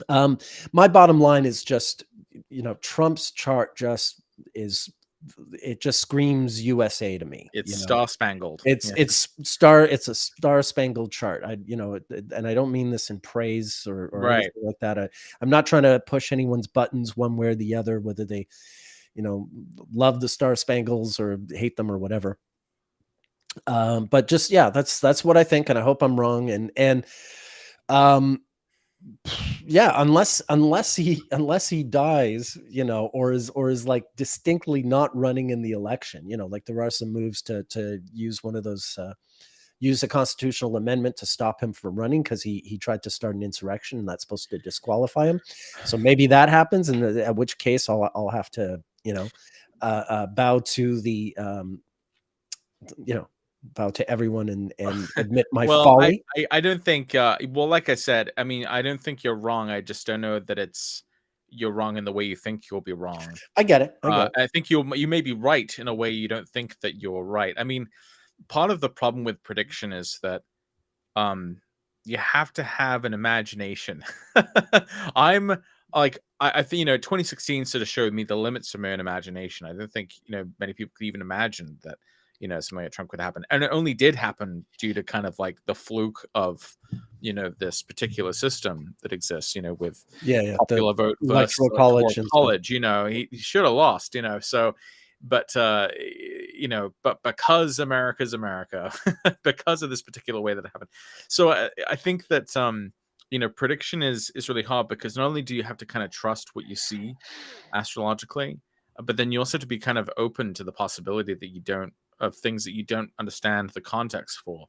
My bottom line is just, Trump's chart just screams USA to me. It's star-spangled. It's a star-spangled chart. And I don't mean this in praise or anything like that. I'm not trying to push anyone's buttons one way or the other, whether they, love the Star Spangles or hate them or whatever. But just, that's what I think. And I hope I'm wrong. Unless he dies, or is distinctly not running in the election, there are some moves to use one of those, use a constitutional amendment to stop him from running because he tried to start an insurrection, and that's supposed to disqualify him. So maybe that happens, and at which case I'll have to, bow to the, bow to everyone and admit my folly. I don't think, like I said, I mean, I don't think you're wrong. I just don't know that you're wrong in the way you think you'll be wrong. I get it. I think you may be right in a way you don't think that you're right. I mean, part of the problem with prediction is that you have to have an imagination. I think 2016 sort of showed me the limits of my own imagination. I don't think many people could even imagine that something like Trump could happen, and it only did happen due to kind of the fluke of this particular system that exists, with popular vote versus electoral college. He should have lost, so. But but because America's America, because of this particular way that it happened. So I think that prediction is really hard, because not only do you have to kind of trust what you see astrologically, but then you also have to be kind of open to the possibility that of things that you don't understand the context for.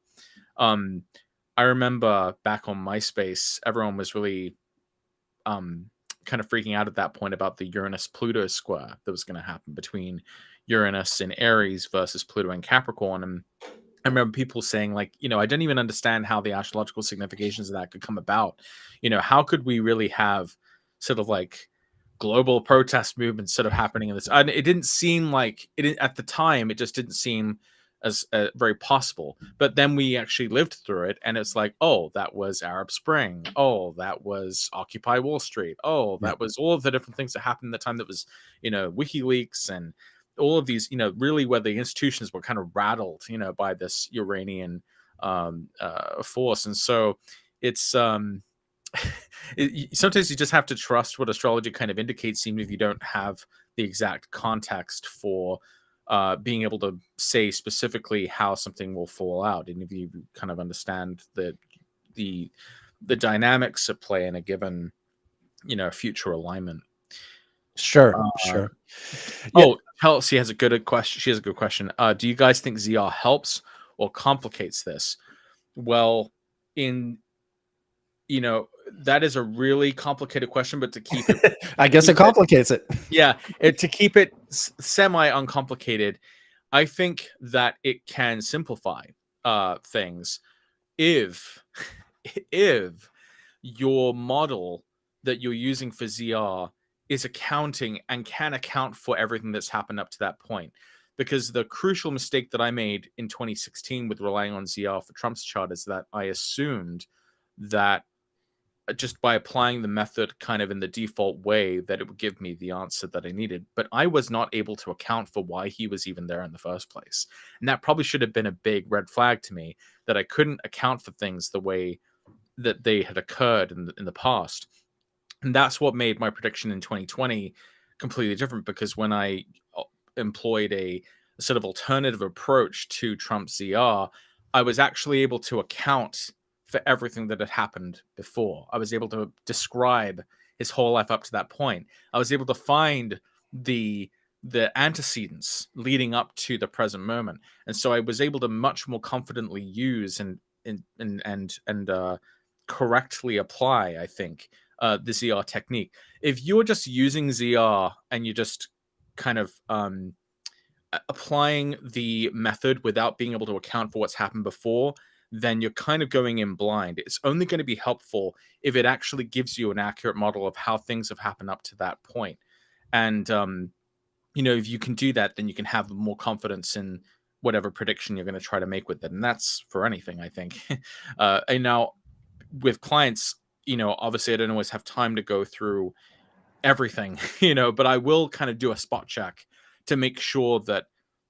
I remember back on MySpace, everyone was really kind of freaking out at that point about the Uranus-Pluto square that was going to happen between Uranus in Aries versus Pluto in Capricorn. And I remember people saying, like, I don't even understand how the astrological significations of that could come about. How could we really have sort of like global protest movements sort of happening in this? And it didn't seem like it at the time. It just didn't seem as very possible. But then we actually lived through it, and it's like, oh, that was Arab Spring. Oh, that was Occupy Wall Street. Oh, that was all of the different things that happened at the time. That was, WikiLeaks and all of these, really where the institutions were kind of rattled, by this Uranian force. And so it's sometimes you just have to trust what astrology kind of indicates, even if you don't have the exact context for being able to say specifically how something will fall out, and if you kind of understand the dynamics at play in a given future alignment. Sure. Yeah. Oh, Kelsey has a good question. She has a good question. Do you guys think ZR helps or complicates this? Well, that is a really complicated question, but to keep it, I guess it complicates it. Yeah, to keep it semi uncomplicated, I think that it can simplify things if your model that you're using for ZR is accounting and can account for everything that's happened up to that point. Because the crucial mistake that I made in 2016 with relying on ZR for Trump's chart is that I assumed that just by applying the method kind of in the default way that it would give me the answer that I needed. But I was not able to account for why he was even there in the first place. And that probably should have been a big red flag to me, that I couldn't account for things the way that they had occurred in the past. And that's what made my prediction in 2020 completely different, because when I employed a sort of alternative approach to Trump's ZR, I was actually able to account for everything that had happened before. I was able to describe his whole life up to that point. I was able to find the antecedents leading up to the present moment, and so I was able to much more confidently use and correctly apply, I think, the ZR technique. If you're just using ZR and you're just kind of applying the method without being able to account for what's happened before, then you're kind of going in blind. It's only going to be helpful if it actually gives you an accurate model of how things have happened up to that point. And, if you can do that, then you can have more confidence in whatever prediction you're going to try to make with it. And that's for anything, I think. And now with clients, obviously I don't always have time to go through everything, but I will kind of do a spot check to make sure that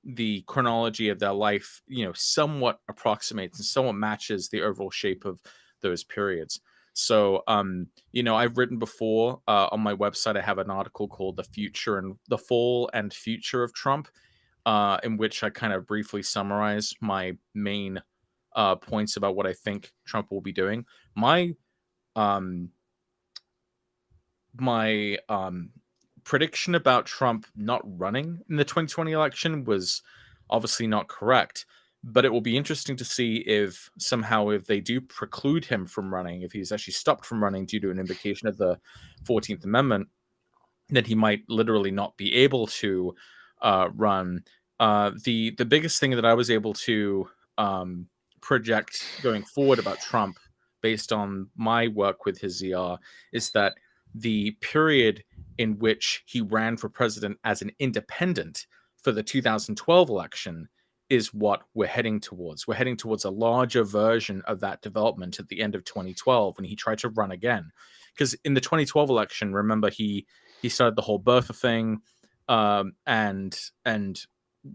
the chronology of their life, somewhat approximates and somewhat matches the overall shape of those periods. So, I've written before on my website, I have an article called The Fall and Future of Trump, in which I kind of briefly summarize my main points about what I think Trump will be doing. My prediction about Trump not running in the 2020 election was obviously not correct, but it will be interesting to see if somehow, if they do preclude him from running, if he's actually stopped from running due to an invocation of the 14th Amendment, then he might literally not be able to run. The biggest thing that I was able to project going forward about Trump, based on my work with his ZR, is that the period in which he ran for president as an independent for the 2012 election is what we're heading towards. We're heading towards a larger version of that development at the end of 2012 when he tried to run again. Because in the 2012 election, remember, he started the whole birther thing, and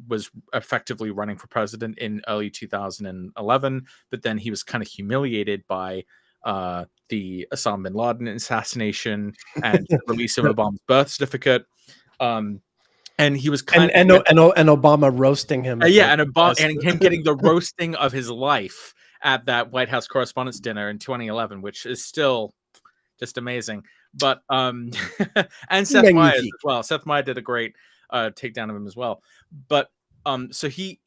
was effectively running for president in early 2011, but then he was kind of humiliated by the Osama bin Laden assassination and the release of Obama's birth certificate. And he was kind and Obama roasting him. and him getting the roasting of his life at that White House Correspondents' Dinner in 2011, which is still just amazing. But and Seth Meyers as well. Seth Meyers did a great takedown of him as well. But so he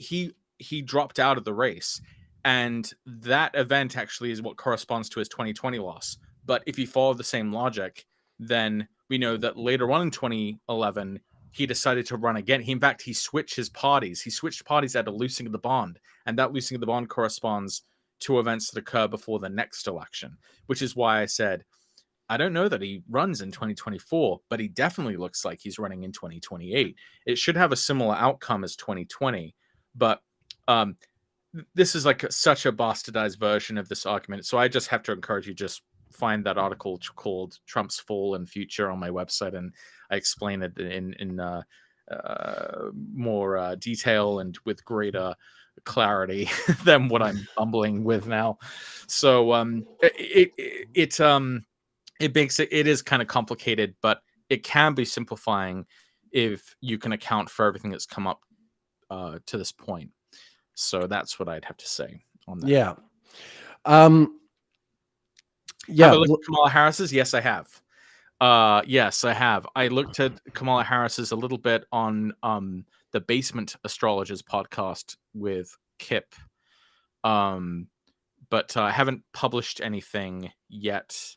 dropped out of the race. And that event actually is what corresponds to his 2020 loss. But if you follow the same logic, then we know that later on in 2011, he decided to run again. In fact, he switched his parties. He switched parties at a loosing of the bond and that loosening of the bond corresponds to events that occur before the next election, which is why I said, I don't know that he runs in 2024, but he definitely looks like he's running in 2028. It should have a similar outcome as 2020, but this is like such a bastardized version of this argument. So I just have to encourage you, just find that article called Trump's Fall and Future on my website, and I explain it in more detail and with greater clarity than what I'm bumbling with now. So it makes it is kind of complicated, but it can be simplifying if you can account for everything that's come up to this point. So that's what I'd have to say on that. Yeah. Have I looked at Kamala Harris's? Yes, I have. Yes, I have. I looked at Kamala Harris's a little bit on the Basement Astrologers podcast with Kip. But I haven't published anything yet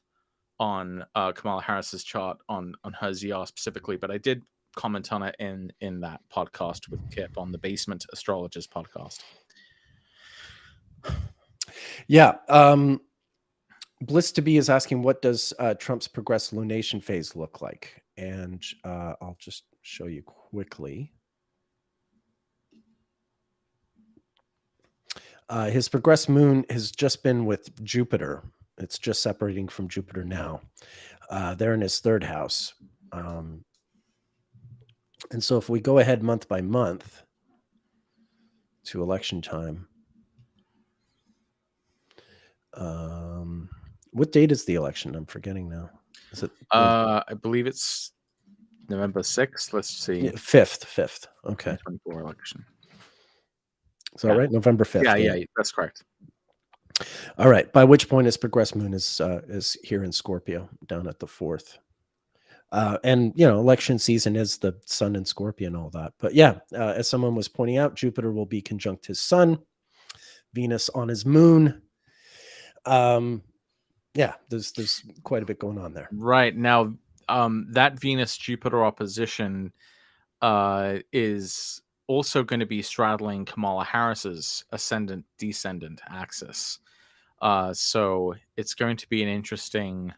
on Kamala Harris's chart on her ZR specifically, but I did comment on it in that podcast with Kip on the Basement Astrologers podcast. Yeah. Bliss to be is asking, what does Trump's progressed lunation phase look like? And I'll just show you quickly. His progressed moon has just been with Jupiter. It's just separating from Jupiter now. They're in his third house. And so if we go ahead month by month to election time, what date is the election? I'm forgetting now. Is it? I believe it's November 6th. Let's see. 5th. Okay. 2024 election. Is that right? November 5th. Yeah, that's correct. All right. By which point his progressed moon is here in Scorpio, down at the 4th. And, election season is the sun in Scorpio and all that. But yeah, as someone was pointing out, Jupiter will be conjunct his sun, Venus on his moon. Yeah, there's quite a bit going on there. Right. Now, that Venus-Jupiter opposition is also going to be straddling Kamala Harris's ascendant-descendant axis. So it's going to be an interesting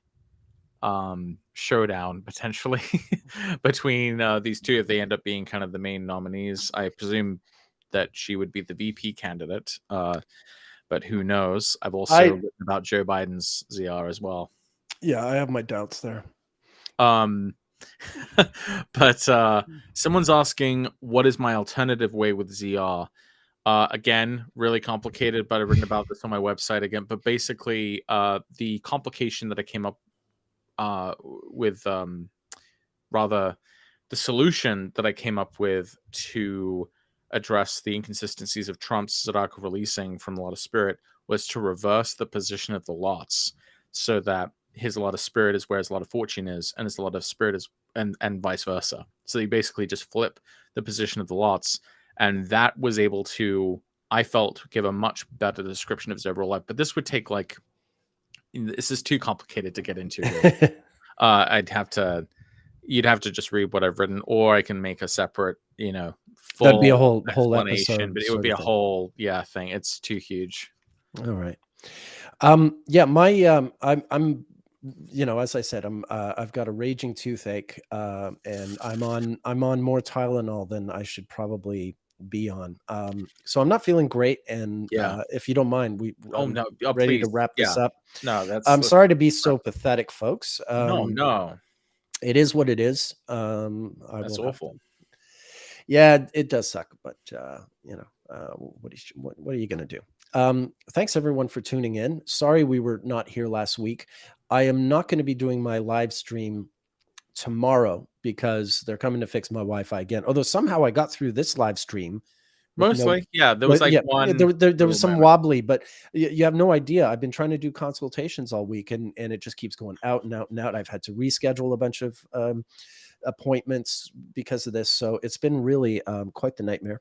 showdown, potentially, between these two if they end up being kind of the main nominees. I presume that she would be the VP candidate, but who knows? I've also written about Joe Biden's ZR as well. Yeah, I have my doubts there. But someone's asking, what is my alternative way with ZR? Again, really complicated, but I've written about this on my website again. But basically, the complication that I came up with, rather, the solution that I came up with to address the inconsistencies of Trump's zodiacal releasing from the lot of spirit was to reverse the position of the lots, so that his lot of spirit is where his lot of fortune is, and his lot of spirit is, and vice versa. So you basically just flip the position of the lots, and that was able to, I felt, give a much better description of his overall life. But this would take this is too complicated to get into. You'd have to just read what I've written, or I can make a separate, full that'd be a whole explanation, episode, but it would be a whole thing. It's too huge. All right. Yeah, my I'm as I said, I've got a raging toothache, and I'm on more Tylenol than I should probably be on. So I'm not feeling great, and if you don't mind, I'm ready to wrap this up. No, I'm sorry to be so pathetic, folks. No. It is what it is. That's awful. Yeah, it does suck, but what are you going to do? Thanks everyone for tuning in. Sorry we were not here last week. I am not going to be doing my live stream tomorrow because they're coming to fix my Wi-Fi again. Although somehow I got through this live stream. Mostly, there was one. There was some wobbly, but you have no idea. I've been trying to do consultations all week, and it just keeps going out and out and out. I've had to reschedule a bunch of appointments because of this, so it's been really quite the nightmare.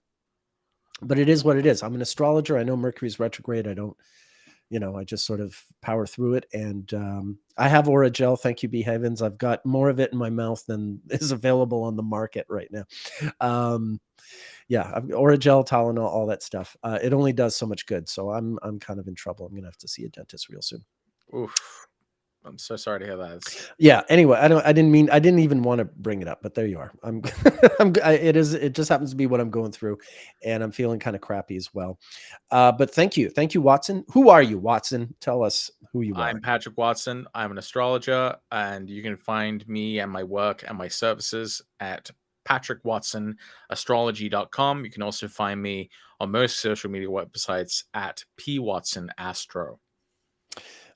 But it is what it is. I'm an astrologer. I know Mercury's retrograde. I don't, I just sort of power through it. And I have Aura Gel. Thank you, be heavens. I've got more of it in my mouth than is available on the market right now. Yeah, Oragel, Tylenol, all that stuff. It only does so much good. So I'm kind of in trouble. I'm gonna have to see a dentist real soon. Oof. I'm so sorry to hear that. Yeah. Anyway, I didn't even want to bring it up, but there you are. It just happens to be what I'm going through, and I'm feeling kind of crappy as well. But thank you, Watson. Who are you, Watson? Tell us who you are. I'm Patrick Watson. I'm an astrologer, and you can find me and my work and my services at patrickwatsоnastrology.com. You can also find me on most social media websites at pwatsonastro.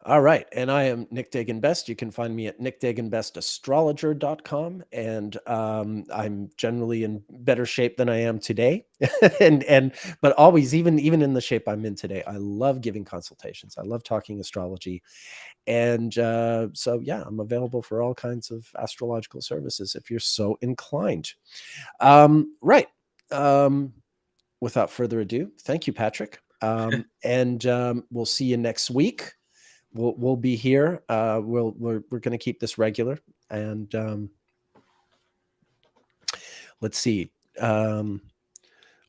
All right. And I am Nick Dagan Best. You can find me at nickdaganbestastrologer.com. And I'm generally in better shape than I am today. But always, even in the shape I'm in today, I love giving consultations. I love talking astrology. And so, yeah, I'm available for all kinds of astrological services if you're so inclined. Right. Without further ado, thank you, Patrick. And we'll see you next week. We'll be here. We're going to keep this regular, and let's see. Oh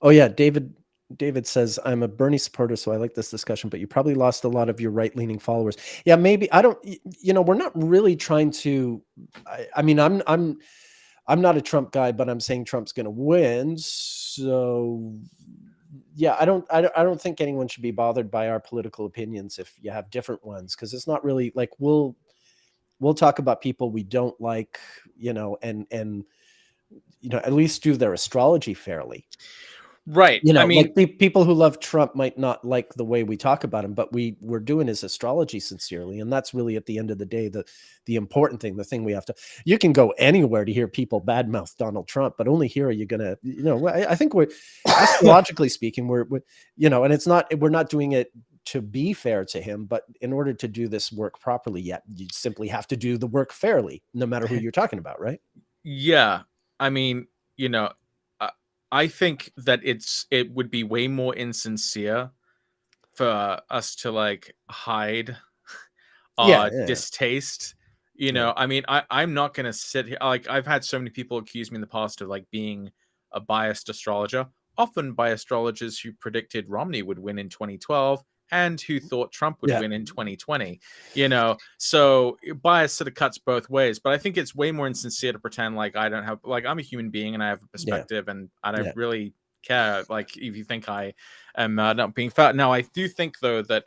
yeah, David says, I'm a Bernie supporter, so I like this discussion, but you probably lost a lot of your right-leaning followers. Yeah, maybe. I don't. We're not really trying to. I mean, I'm not a Trump guy, but I'm saying Trump's going to win. So yeah, I don't think anyone should be bothered by our political opinions if you have different ones, because it's not really like we'll talk about people we don't like, and at least do their astrology fairly. Right. I mean, like people who love Trump might not like the way we talk about him, but we're doing his astrology sincerely. And that's really, at the end of the day, the important thing, the thing we have to, you can go anywhere to hear people badmouth Donald Trump, but only here are you going to, I think we're astrologically speaking, we're, and it's not, we're not doing it to be fair to him, but in order to do this work properly, you simply have to do the work fairly, no matter who you're talking about. Right. Yeah. I mean, I think that it would be way more insincere for us to like hide our distaste. I mean, I'm not gonna sit here, like, I've had so many people accuse me in the past of like being a biased astrologer, often by astrologers who predicted Romney would win in 2012 and who thought Trump would win in 2020. So bias sort of cuts both ways, but I think it's way more insincere to pretend like I don't have, like, I'm a human being and I have a perspective, and I don't really care, like, if you think I am not being fair. Now, I do think though that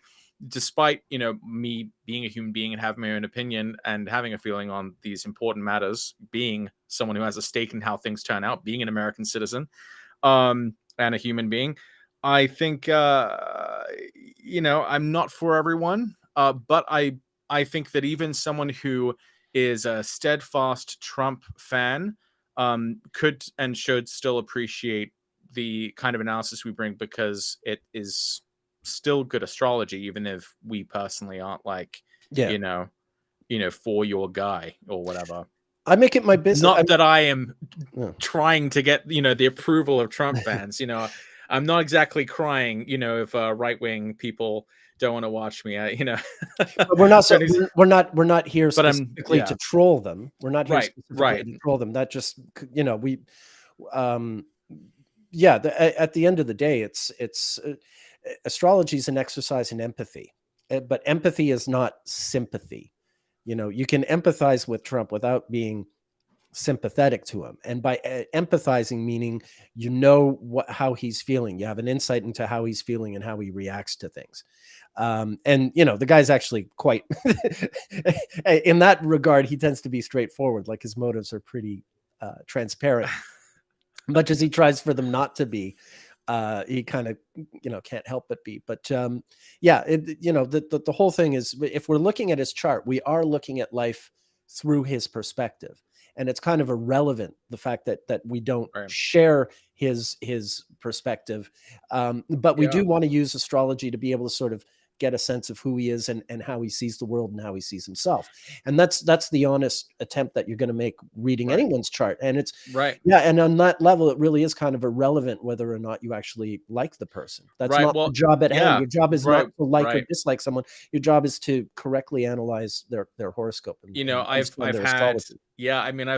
despite me being a human being and having my own opinion and having a feeling on these important matters, being someone who has a stake in how things turn out, being an American citizen, and a human being, I think I'm not for everyone, but I think that even someone who is a steadfast Trump fan could and should still appreciate the kind of analysis we bring, because it is still good astrology, even if we personally aren't like for your guy or whatever. I make it my business. Not that I am trying to get the approval of Trump fans. I'm not exactly crying if right-wing people don't want to watch me. But we're not here specifically to troll them. We're not here specifically to troll them. That just we at the end of the day, it's astrology is an exercise in empathy, but empathy is not sympathy. You can empathize with Trump without being sympathetic to him, and by empathizing, meaning how he's feeling. You have an insight into how he's feeling and how he reacts to things. And the guy's actually quite in that regard, he tends to be straightforward. Like, his motives are pretty transparent, much as he tries for them not to be. He kind of can't help but be. But the whole thing is, if we're looking at his chart, we are looking at life through his perspective, and it's kind of irrelevant, the fact that we don't share his perspective, but we do want to use astrology to be able to sort of get a sense of who he is and how he sees the world and how he sees himself. And that's the honest attempt that you're going to make reading anyone's chart. And it's and on that level, it really is kind of irrelevant whether or not you actually like the person. That's not the job at hand. Your job is not to like or dislike someone. Your job is to correctly analyze their horoscope. I've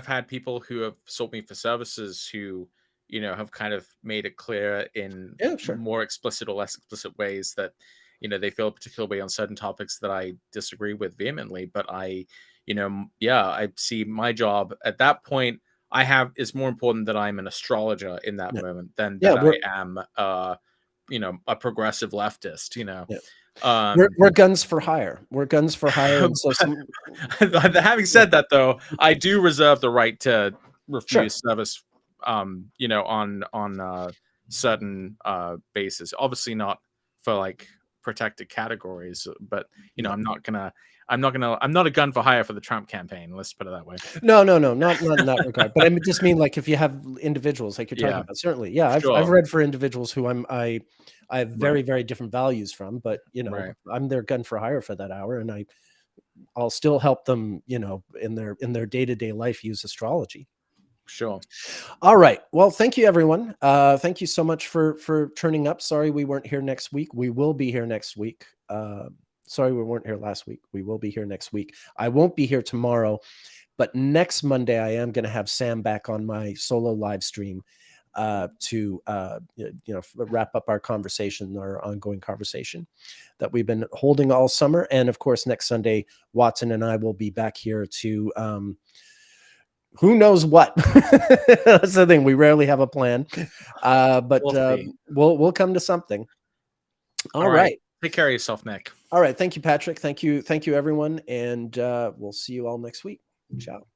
had people who have sought me for services who have kind of made it clear in Yeah, sure. more explicit or less explicit ways that, they feel a particular way on certain topics that I disagree with vehemently. But I see my job at that point. It's more important that I'm an astrologer in that moment than that I am, a progressive leftist. We're guns for hire. We're guns for hire. And so having said that, though, I do reserve the right to refuse service, on certain basis. Obviously not for like protected categories, but I'm not a gun for hire for the Trump campaign. Let's put it that way. No, not in that regard. But I just mean like if you have individuals like you're talking about, certainly, yeah. I've read for individuals who I have very very different values from, but I'm their gun for hire for that hour, and I'll still help them, in their day-to-day life use astrology. Sure. All right. Well, thank you, everyone. Thank you so much for turning up. Sorry we weren't here next week. We will be here next week. Sorry we weren't here last week. We will be here next week. I won't be here tomorrow, but next Monday I am going to have Sam back on my solo live stream to wrap up our conversation, our ongoing conversation that we've been holding all summer. And of course, next Sunday, Watson and I will be back here to who knows what. That's the thing. We rarely have a plan, but we'll come to something. All right. Take care of yourself, Nick. All right. Thank you, Patrick. Thank you, everyone. And we'll see you all next week. Ciao.